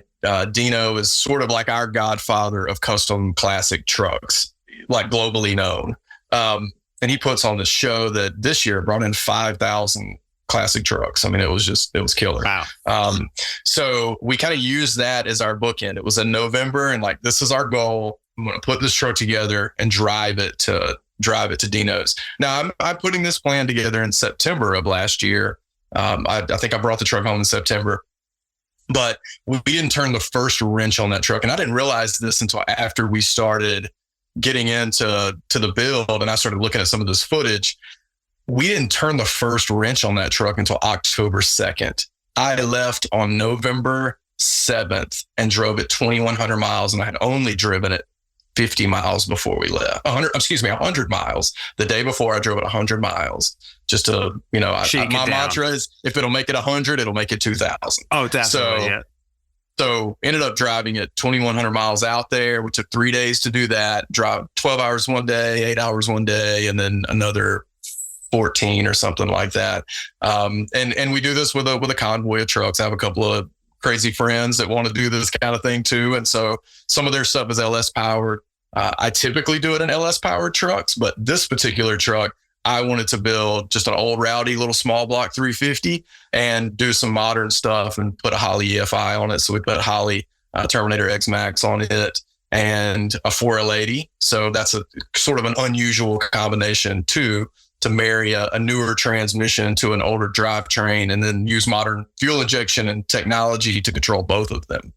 Dino, is sort of like our godfather of custom classic trucks, like globally known. And he puts on this show that this year brought in 5,000 classic trucks. I mean, it was killer. Wow. So we kind of used that as our bookend. It was in November, and like, this is our goal. I'm going to put this truck together and drive it to Dino's. Now I'm putting this plan together in September of last year. I think I brought the truck home in September, but we didn't turn the first wrench on that truck. And I didn't realize this until after we started getting into the build and I started looking at some of this footage, we didn't turn the first wrench on that truck until October 2nd. I left on November 7th and drove it 2,100 miles, and I had only driven it 50 miles before we left. 100 miles. The day before, I drove it 100 miles. Just to, my mantra is, if it'll make it 100, it'll make it 2,000. Oh, definitely. So ended up driving it 2,100 miles out there. We took 3 days to do that. Drive 12 hours one day, 8 hours one day, and then another 14 or something like that. And we do this with a convoy of trucks. I have a couple of crazy friends that want to do this kind of thing too. And so some of their stuff is LS powered. I typically do it in LS powered trucks, but this particular truck, I wanted to build just an old rowdy little small block 350 and do some modern stuff and put a Holley EFI on it. So we put a Holley Terminator X Max on it and a 4L80. So that's a sort of an unusual combination too, to marry a newer transmission to an older drivetrain and then use modern fuel injection and technology to control both of them.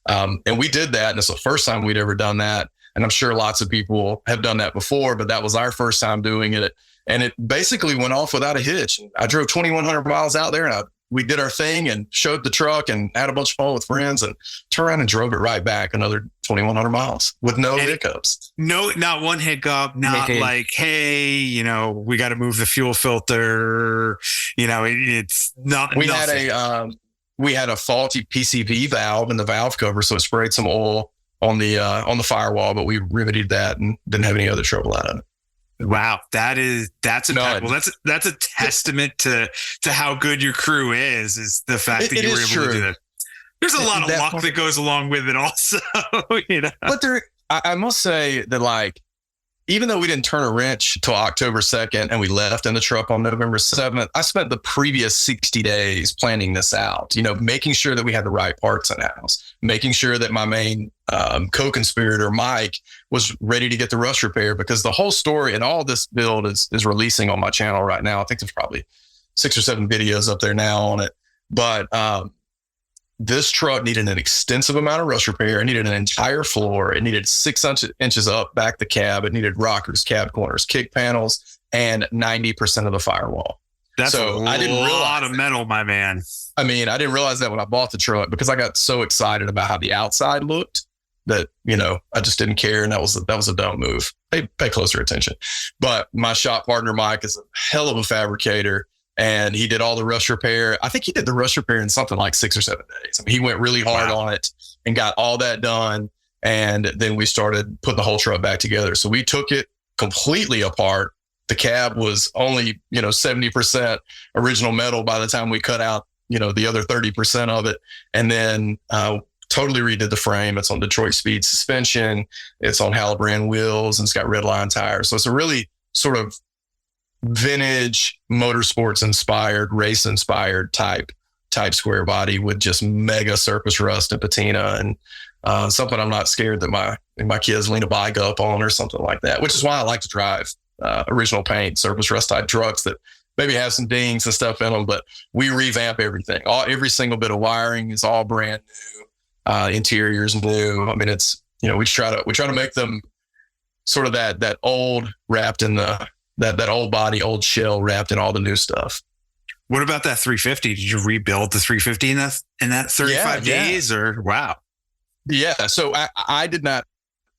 And we did that. And it's the first time we'd ever done that. And I'm sure lots of people have done that before, but that was our first time doing it. And it basically went off without a hitch. I drove 2,100 miles out there and we did our thing and showed the truck and had a bunch of fun with friends and turned around and drove it right back another 2,100 miles with no hiccups. No, not one hiccup, not like, hey, we got to move the fuel filter. It's not. We had a faulty PCV valve in the valve cover. So it sprayed some oil on the firewall, but we remedied that and didn't have any other trouble out of it. Wow, that's impeccable. That's a testament to how good your crew is the fact that you were able to do that. There's a lot of luck that goes along with it also. But I must say that even though we didn't turn a wrench till October 2nd and we left in the truck on November 7th, I spent the previous 60 days planning this out, making sure that we had the right parts in house, making sure that my main co-conspirator, Mike, was ready to get the rust repair, because the whole story and all this build is releasing on my channel right now. I think there's probably 6 or 7 videos up there now on it. But this truck needed an extensive amount of rust repair. It needed an entire floor. It needed 6 inches up back the cab. It needed rockers, cab corners, kick panels, and 90% of the firewall. That's a lot of metal, my man. I mean, I didn't realize that when I bought the truck, because I got so excited about how the outside looked that, I just didn't care. And that was a dumb move. Pay closer attention. But my shop partner, Mike, is a hell of a fabricator. And he did all the rust repair. I think he did the rust repair in something like 6 or 7 days. I mean, he went really hard on it and got all that done. And then we started putting the whole truck back together. So we took it completely apart. The cab was only, 70% original metal by the time we cut out, the other 30% of it. And then totally redid the frame. It's on Detroit Speed suspension. It's on Halibran wheels, and it's got red line tires. So it's a really sort of vintage motorsports inspired, race inspired type square body with just mega surface rust and patina, and something I'm not scared that my kids lean a bike up on or something like that, which is why I like to drive original paint surface rust type trucks that maybe have some dings and stuff in them, but we revamp everything. Every single bit of wiring is all brand new. Interior is new. I mean, it's, we try to make them sort of that old wrapped in that old body, old shell wrapped in all the new stuff. What about that 350? Did you rebuild the 350 in that 35 days or wow? Yeah. So I did not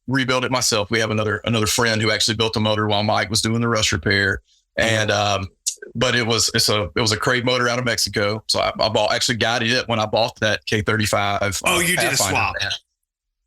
rebuild it myself. We have another friend who actually built the motor while Mike was doing the rust repair. And, but it was a crate motor out of Mexico. So I actually got it when I bought that K35. Oh, you did a swap.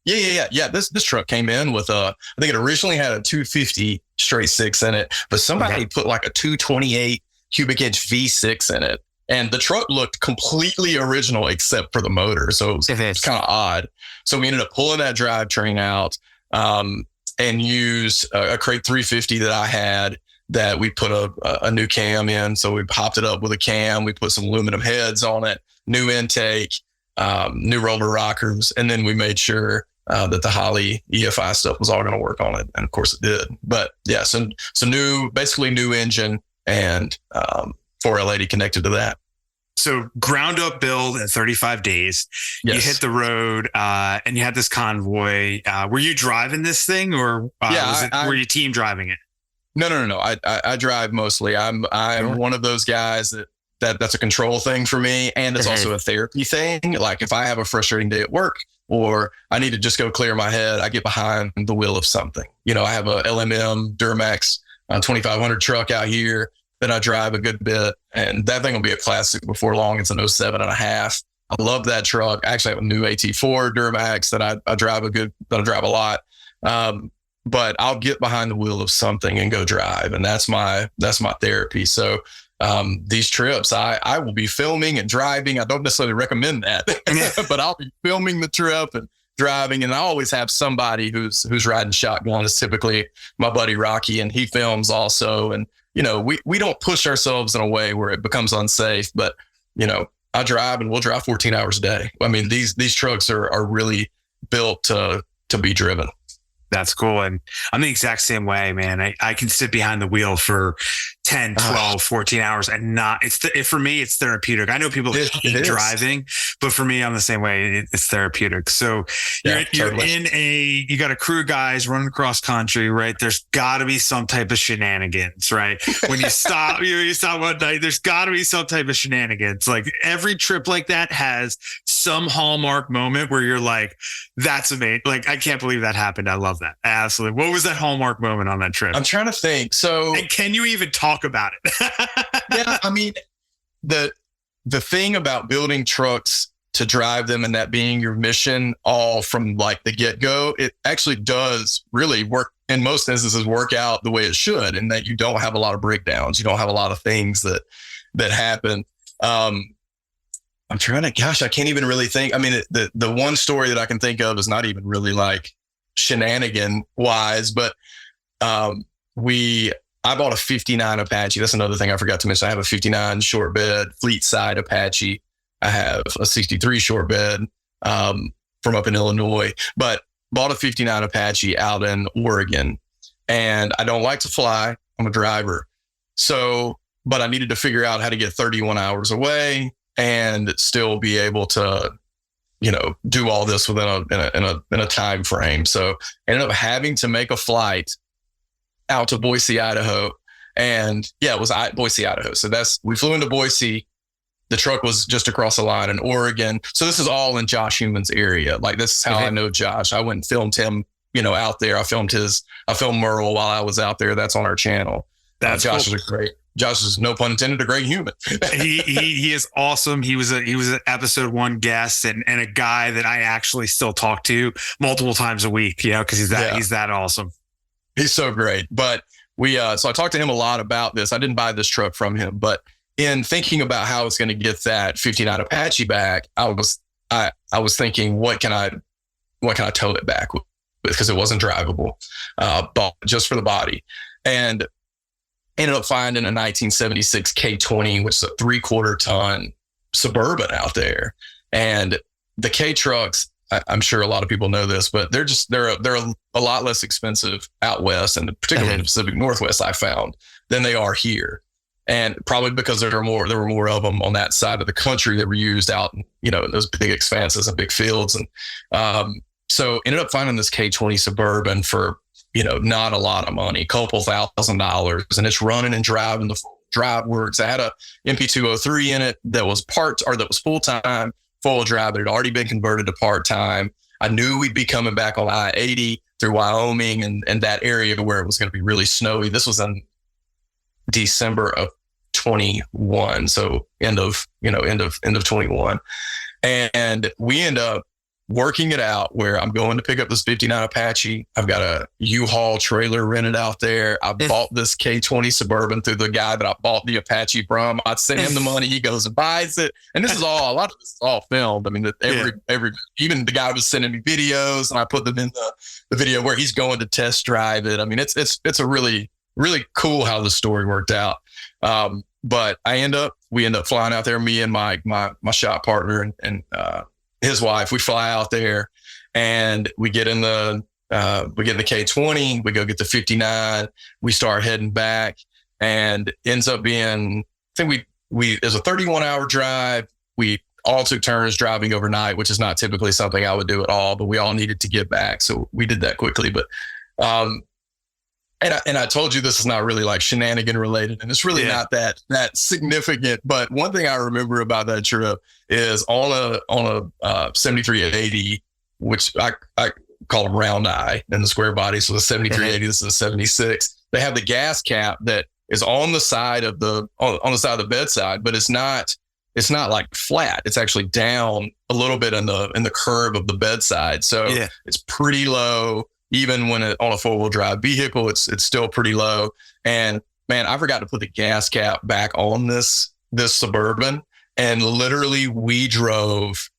Yeah. This truck came in with I think it originally had a 250 straight 6 in it, but somebody put like a 228 cubic inch V6 in it. And the truck looked completely original except for the motor. So it was kind of odd. So we ended up pulling that drivetrain out and use a crate 350 that I had that we put a new cam in. So we popped it up with a cam. We put some aluminum heads on it, new intake, new roller rockers. And then we made sure that the Holley EFI stuff was all going to work on it. And of course it did. But yeah, so basically new engine and 4L80 connected to that. So ground up build at 35 days. Yes. You hit the road and you had this convoy. Were you driving this thing or were you team driving it? No. I drive mostly. I'm one of those guys that's a control thing for me. And it's also a therapy thing. Like if I have a frustrating day at work or I need to just go clear my head, I get behind the wheel of something. You know, I have a LMM Duramax 2500 truck out here that I drive a good bit. And that thing will be a classic before long. It's an 07 and a half. I love that truck. I actually have a new AT4 Duramax that I drive a lot. But I'll get behind the wheel of something and go drive. And that's my therapy. So these trips, I will be filming and driving. I don't necessarily recommend that, but I'll be filming the trip and driving. And I always have somebody who's riding shotgun. It's typically my buddy Rocky, and he films also. And, you know, we don't push ourselves in a way where it becomes unsafe, but, you know, I drive and we'll drive 14 hours a day. I mean, these trucks are really built to be driven. That's cool. And I'm the exact same way, man. I can sit behind the wheel for 10, 12, 14 hours and not, for me, it's therapeutic. I know people hate driving, but for me, I'm the same way. It's therapeutic. So you're totally. You got a crew of guys running across country, right? There's gotta be some type of shenanigans, right? When you stop, you stop one night, there's gotta be some type of shenanigans. Like every trip like that has some hallmark moment where you're like, that's amazing. Like, I can't believe that happened. I love that. Absolutely. What was that hallmark moment on that trip? I'm trying to think. So, and can you even talk about it? Yeah. I mean, the thing about building trucks to drive them and that being your mission all from like the get-go, it actually does really work in most instances, work out the way it should, and that you don't have a lot of breakdowns. You don't have a lot of things that happen. I'm trying to, I can't even really think. I mean, the one story that I can think of is not even really like shenanigan wise, but I bought a 59 Apache. That's another thing I forgot to mention. I have a 59 short bed fleet side Apache. I have a 63 short bed from up in Illinois, but bought a 59 Apache out in Oregon. And I don't like to fly. I'm a driver. So, but I needed to figure out how to get 31 hours away and still be able to, you know, do all this within a time frame. So I ended up having to make a flight out to Boise, Idaho. And yeah, it was Boise, Idaho. So we flew into Boise. The truck was just across the line in Oregon. So this is all in Josh Human's area. Like, this is how I know Josh. I went and filmed him, you know, out there. I filmed Merle while I was out there. That's on our channel. Josh is, no pun intended, a great human. he is awesome. He was an episode 1 guest and a guy that I actually still talk to multiple times a week, you know, because he's that awesome. He's so great. But so I talked to him a lot about this. I didn't buy this truck from him, but in thinking about how it's going to get that 59 Apache back, I was thinking, what can I tow it back with? Because it wasn't drivable, just for the body. And ended up finding a 1976 K20, which is a 3/4 ton Suburban out there. And the K trucks, I'm sure a lot of people know this, but they're a lot less expensive out west, and particularly in the Pacific Northwest, I found, than they are here. And probably because there were more of them on that side of the country that were used out, you know, in those big expanses and big fields. And so ended up finding this K20 Suburban for, you know, not a lot of money, couple $1,000, and it's running and driving. The drive works. I had a MP203 in it that was full-time, full drive, but it had already been converted to part-time. I knew we'd be coming back on I-80 through Wyoming and that area where it was going to be really snowy. This was in December of 21. So end of 21. And we end up working it out where I'm going to pick up this 59 Apache. I've got a U-Haul trailer rented out there. I bought this K20 Suburban through the guy that I bought the Apache from. I sent him the money. He goes and buys it. And this is a lot of this is all filmed. I mean, even the guy was sending me videos, and I put them in the video where he's going to test drive it. I mean, it's a really, really cool how the story worked out. But we end up flying out there, me and my shop partner and his wife. We fly out there and we get in the K20, we go get the 59, we start heading back, and ends up being, I think it was a 31-hour drive. We all took turns driving overnight, which is not typically something I would do at all, but we all needed to get back. So we did that quickly. But, and I told you this is not really like shenanigan related, and it's really not that significant. But one thing I remember about that trip is on a 7380, which I call them round eye in the Squarebody. So the 7380, this is a 76. They have the gas cap that is on the side of the bedside, but it's not like flat. It's actually down a little bit in the curve of the bedside. So it's pretty low. Even when on a 4-wheel drive vehicle, it's still pretty low. And man, I forgot to put the gas cap back on this Suburban. And literally we drove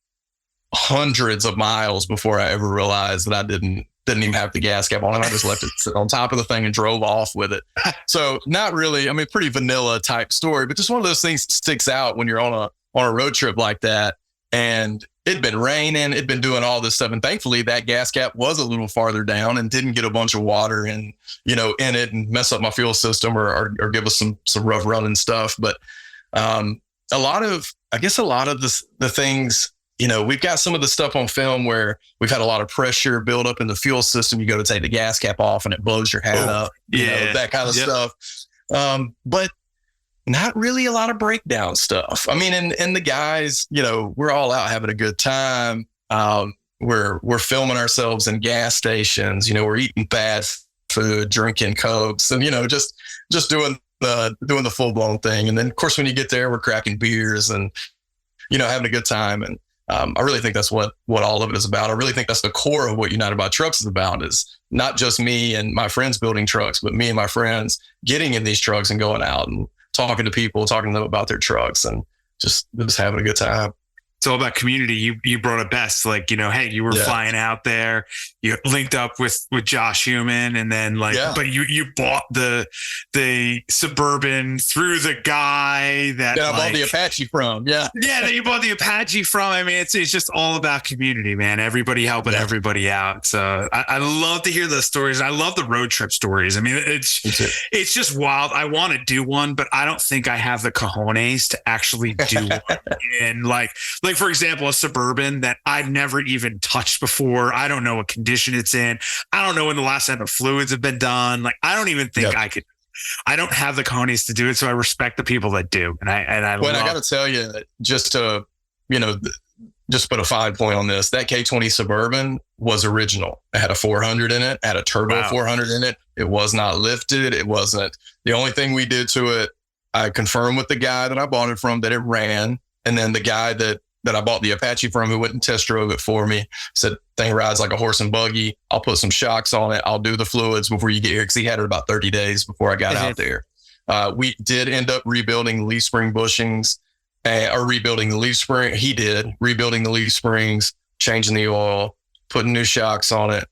hundreds of miles before I ever realized that I didn't even have the gas cap on, and I just left it sit on top of the thing and drove off with it. So not really, I mean, pretty vanilla type story, but just one of those things that sticks out when you're on a road trip like that. And it'd been raining, it'd been doing all this stuff. And thankfully that gas cap was a little farther down and didn't get a bunch of water in it and mess up my fuel system or give us some rough running stuff. But a lot of the things, we've got some of the stuff on film where we've had a lot of pressure build up in the fuel system. You go to take the gas cap off and it blows your hat up, that kind of stuff. But not really a lot of breakdown stuff. I mean, and the guys, we're all out having a good time. We're filming ourselves in gas stations. We're eating fast food, drinking Cokes, and just doing the full blown thing. And then of course, when you get there, we're cracking beers and having a good time. And I really think that's what all of it is about. I really think that's the core of what United by Trucks is about, is not just me and my friends building trucks, but me and my friends getting in these trucks and going out and talking to people, talking to them about their trucks, and just having a good time. It's all about community. You brought it best. Like, hey, you were flying out there, you linked up with Josh Human, and then but you bought the Suburban through the guy that I bought the Apache from. Yeah. That you bought the Apache from. I mean, it's just all about community, man. Everybody helping everybody out. So I love to hear those stories. I love the road trip stories. I mean, it's just wild. I want to do one, but I don't think I have the cojones to actually do one. And like for example, a Suburban that I've never even touched before. I don't know what condition it's in. I don't know when the last time the fluids have been done. Like, I don't even think I could. I don't have the cojones to do it. So I respect the people that do. And I got to tell you, just to, just put a fine point on this, that K20 Suburban was original. It had a 400 in it, had a turbo 400 in it. It was not lifted. It wasn't. The only thing we did to it, I confirmed with the guy that I bought it from that it ran. And then the guy that I bought the Apache from, who went and test drove it for me, said, thing rides like a horse and buggy. I'll put some shocks on it. I'll do the fluids before you get here, because he had it about 30 days before I got out there. We did end up rebuilding the leaf spring bushings, or rebuilding the leaf spring. He did rebuilding the leaf springs, changing the oil, putting new shocks on it.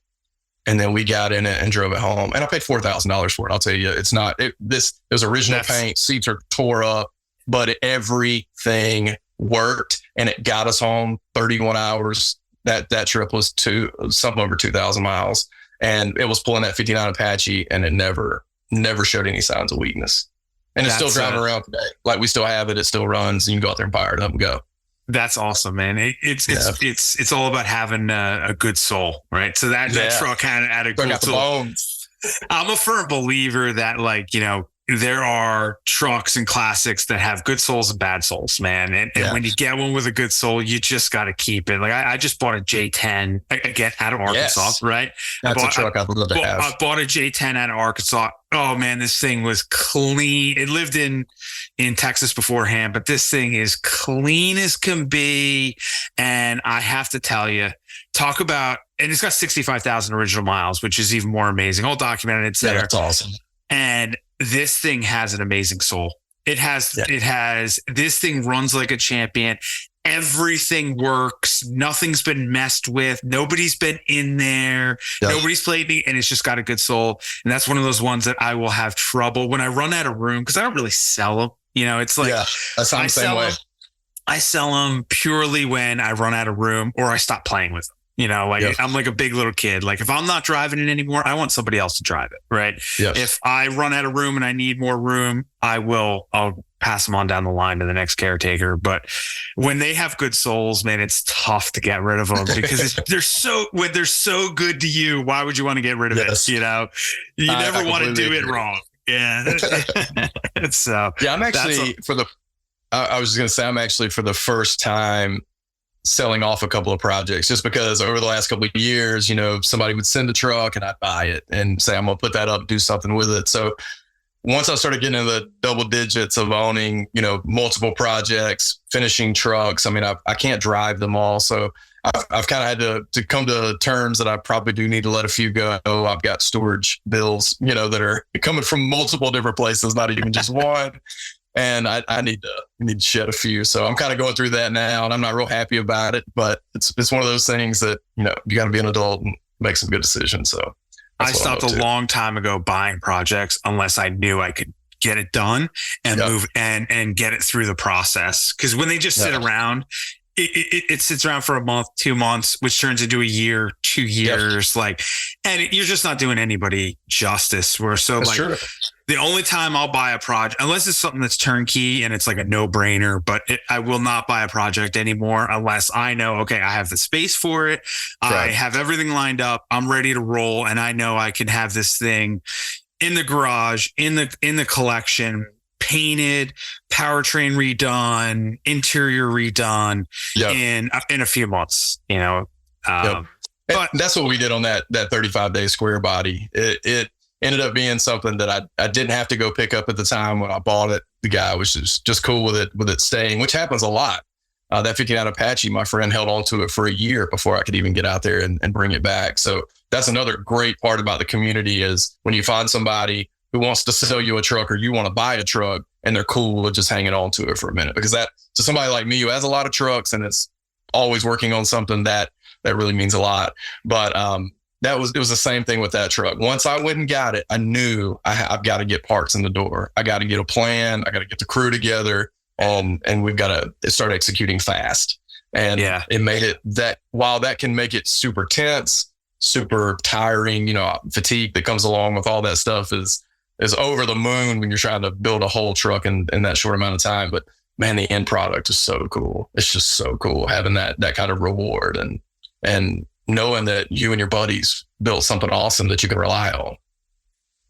And then we got in it and drove it home. And I paid $4,000 for it. I'll tell you, it's not, it was original paint. Seats are tore up, but everything worked, and it got us home 31 hours. That trip was something over 2,000 miles, and it was pulling that 59 Apache, and it never showed any signs of weakness. And it's still driving around today. Like, we still have it. It still runs, and you can go out there and fire it up and go. That's awesome, man. It's all about having a good soul, right? So that truck had a good soul. I'm a firm believer that, there are trucks and classics that have good souls and bad souls, man. And when you get one with a good soul, you just got to keep it. Like, I just bought a J10 again out of Arkansas, right? That's a truck I would love to have. I bought a J10 out of Arkansas. Oh man, this thing was clean. It lived in Texas beforehand, but this thing is clean as can be. And I have to tell you, talk about, and it's got 65,000 original miles, which is even more amazing. All documented. It's there. That's awesome. And this thing has an amazing soul. It has, this thing runs like a champion. Everything works. Nothing's been messed with. Nobody's been in there. Yep. Nobody's played me. And it's just got a good soul. And that's one of those ones that I will have trouble when I run out of room, because I don't really sell them. It's like, that's the same way. I sell them purely when I run out of room or I stop playing with them. I'm like a big little kid. Like, if I'm not driving it anymore, I want somebody else to drive it. Right. Yes. If I run out of room and I need more room, I'll pass them on down the line to the next caretaker. But when they have good souls, man, it's tough to get rid of them because when they're so good to you, why would you want to get rid of it? You know, you never want to do it wrong. Yeah. It's yeah, I'm actually I was just going to say, I'm actually for the first time selling off a couple of projects, just because over the last couple of years, you know, somebody would send a truck and I'd buy it and say, I'm going to put that up, do something with it. So once I started getting into the double digits of owning, you know, multiple projects, finishing trucks, I mean, I can't drive them all. So I've kind of had to come to terms that I probably do need to let a few go. I've got storage bills, you know, that are coming from multiple different places, not even just one. And I need to shed a few. So I'm kind of going through that now, and I'm not real happy about it, but it's one of those things that, you know, you got to be an adult and make some good decisions. So I stopped a long time ago buying projects unless I knew I could get it done and move and get it through the process. Because when they just sit around, it sits around for a month, 2 months, which turns into a year, 2 years, and you're just not doing anybody justice. True. The only time I'll buy a project, unless it's something that's turnkey and it's like a no-brainer, but I will not buy a project anymore unless I know, okay, I have the space for it. Right. I have everything lined up. I'm ready to roll. And I know I can have this thing in the garage, in the collection, painted, powertrain redone, interior redone in a few months, you know. But that's what we did on that 35-day Squarebody. It ended up being something that I didn't have to go pick up at the time when I bought it. The guy was just cool with it staying, which happens a lot. That 59 Apache, my friend held on to it for a year before I could even get out there and bring it back. So that's another great part about the community is when you find somebody who wants to sell you a truck or you want to buy a truck and they're cool with just hanging on to it for a minute. Because that, to somebody like me who has a lot of trucks and it's always working on something, that really means a lot. But it was the same thing with that truck. Once I went and got it, I knew I've got to get parts in the door. I got to get a plan. I got to get the crew together, and we've got to start executing fast. And it made it that while that can make it super tense, super tiring, you know, fatigue that comes along with all that stuff is over the moon when you're trying to build a whole truck in that short amount of time. But man, the end product is so cool. It's just so cool having that kind of reward and knowing that you and your buddies built something awesome that you can rely on.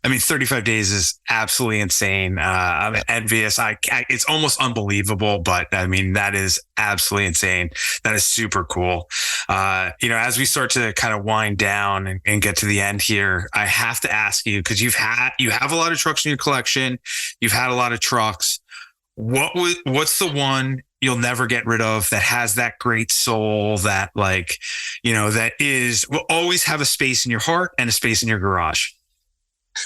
I mean, 35 days is absolutely insane. I'm envious. It's almost unbelievable, but I mean, that is absolutely insane. That is super cool. You know, as we start to kind of wind down and get to the end here, I have to ask you, because you have a lot of trucks in your collection. You've had a lot of trucks. What's the one you'll never get rid of that has that great soul that, like, you know, will always have a space in your heart and a space in your garage?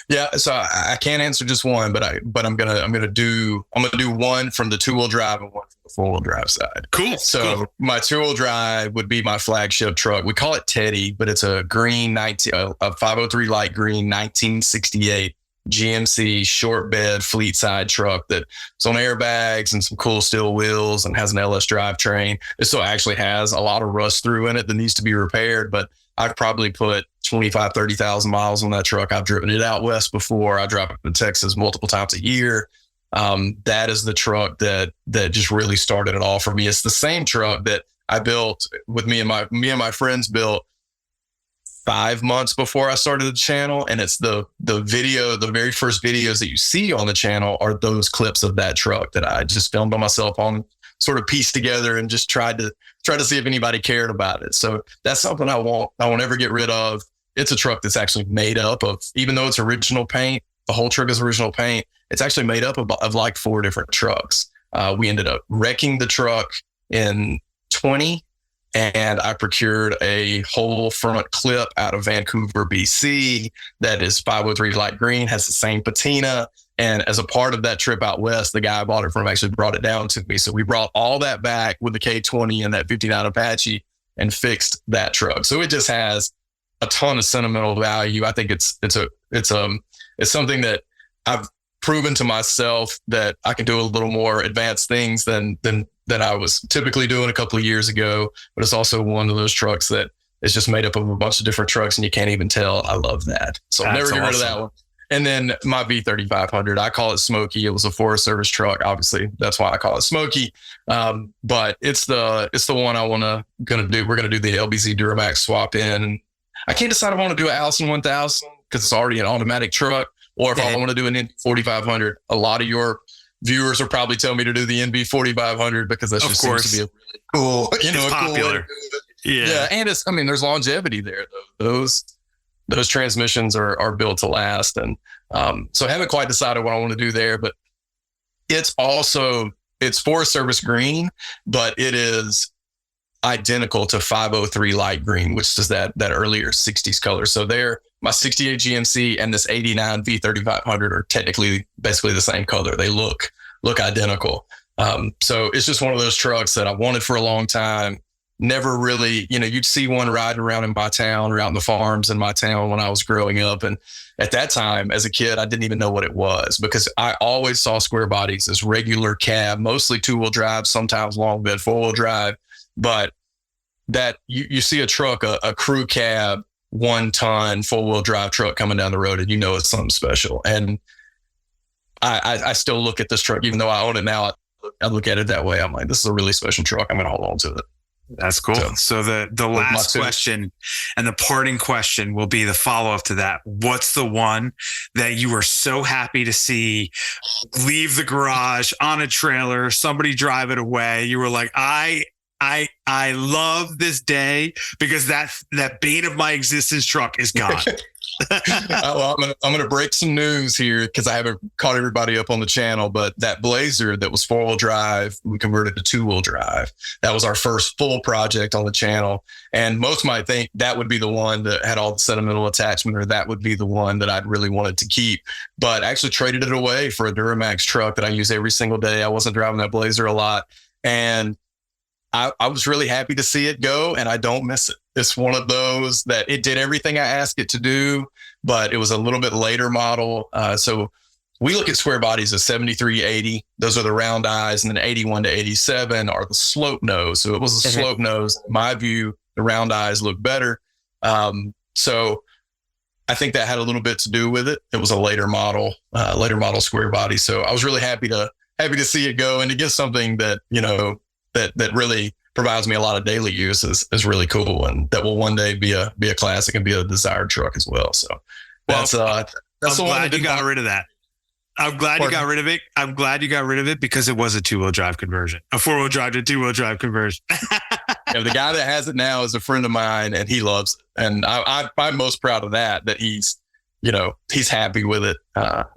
Yeah, so I can't answer just one, but I'm gonna do one from the 2-wheel drive and one from the 4-wheel drive side. Cool. So my 2-wheel drive would be my flagship truck. We call it Teddy, but it's a green a 503 light green 1968 GMC short bed fleet side truck that's on airbags and some cool steel wheels and has an LS drivetrain. It still actually has a lot of rust through in it that needs to be repaired, but I've probably put 30,000 miles on that truck. I've driven it out west before. I drive it to Texas multiple times a year. That is the truck that just really started it all for me. It's the same truck that I built with me and my friends built 5 months before I started the channel. And it's the very first videos that you see on the channel are those clips of that truck that I just filmed on my cell phone, sort of pieced together and just tried to see if anybody cared about it. So that's something I won't ever get rid of. It's a truck that's actually made up of, even though it's original paint, the whole truck is original paint. It's actually made up of like 4 different trucks. We ended up wrecking the truck in 20, and I procured a whole front clip out of Vancouver, BC. That is 503 light green, has the same patina. And as a part of that trip out west, the guy I bought it from actually brought it down to me. So we brought all that back with the K20 and that 59 Apache and fixed that truck. So it just has a ton of sentimental value. I think it's something that I've proven to myself that I can do a little more advanced things than I was typically doing a couple of years ago. But it's also one of those trucks that is just made up of a bunch of different trucks and you can't even tell. I love that. So I'll never get rid of that one. And then my V3500, I call it Smokey. It was a Forest Service truck. Obviously, that's why I call it Smokey. But it's the one gonna do. We're gonna do the LBZ Duramax swap in. And I can't decide if I want to do an Allison 1000 because it's already an automatic truck, or if I want to do an NB 4500. A lot of your viewers will probably tell me to do the NB 4500 because that just seems to be a really cool, it's popular. Yeah, and there's longevity there. Those transmissions are built to last, and so I haven't quite decided what I want to do there. But it's Forest Service green, but it is identical to 503 light green, which is that earlier 60s color. So my 68 GMC and this 89 V3500 are technically basically the same color. They look identical. So it's just one of those trucks that I wanted for a long time. Never really, you'd see one riding around in my town or out in the farms in my town when I was growing up. And at that time, as a kid, I didn't even know what it was because I always saw Squarebodies as regular cab, mostly 2-wheel drive, sometimes long bed 4-wheel drive. But that you see a truck, a crew cab, 1-ton 4-wheel drive truck coming down the road, and it's something special. And I still look at this truck, even though I own it now. I look at it that way. I'm like, this is a really special truck. I'm going to hold on to it. That's cool. So the last question and the parting question will be the follow-up to that. What's the one that you were so happy to see leave the garage on a trailer, somebody drive it away? You were like, I love this day because that bane of my existence truck is gone. Well, I'm gonna break some news here because I haven't caught everybody up on the channel. But that Blazer that was 4-wheel drive, we converted to 2-wheel drive. That was our first full project on the channel, and most might think that would be the one that had all the sentimental attachment, or that would be the one that I'd really wanted to keep. But I actually traded it away for a Duramax truck that I use every single day. I wasn't driving that Blazer a lot, and I was really happy to see it go, and I don't miss it. It's one of those that it did everything I asked it to do, but it was a little bit later model. So we look at Squarebodies as 73, 80. Those are the round eyes, and then 81 to 87 are the slope nose. So it was a slope nose. In my view, the round eyes look better. So I think that had a little bit to do with it. It was a later model Squarebody. So I was really happy to see it go, and to get something that, that really provides me a lot of daily use is really cool, and that will one day be a classic and be a desired truck as well. So that's I'm glad you got rid of that. I'm glad you got rid of it. I'm glad you got rid of it because it was a 2-wheel drive conversion, a 4-wheel drive to 2-wheel drive conversion. Yeah, the guy that has it now is a friend of mine, and he loves it. And I'm most proud of that he's happy with it,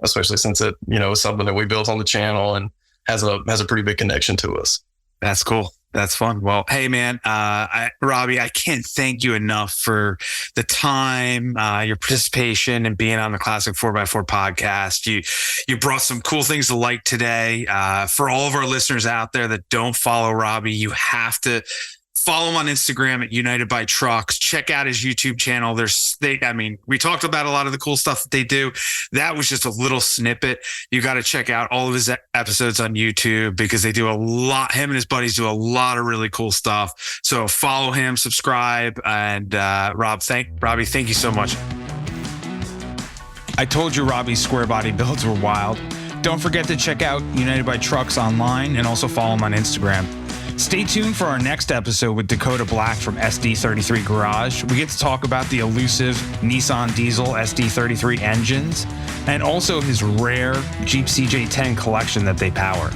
especially since it, is something that we built on the channel and has a pretty big connection to us. That's cool. That's fun. Well, hey man, Robbie, I can't thank you enough for the time, your participation, and being on the Classic 4x4 podcast. You brought some cool things to light today. For all of our listeners out there that don't follow Robbie, you have to follow him on Instagram at United by Trucks. Check out his YouTube channel. We talked about a lot of the cool stuff that they do. That was just a little snippet. You got to check out all of his episodes on YouTube because they do a lot. Him and his buddies do a lot of really cool stuff. So follow him, subscribe, and Robbie, thank you so much. I told you Robbie's Squarebody builds were wild. Don't forget to check out United by Trucks online and also follow him on Instagram. Stay tuned for our next episode with Dakota Black from SD33 Garage. We get to talk about the elusive Nissan Diesel SD33 engines and also his rare Jeep CJ10 collection that they power.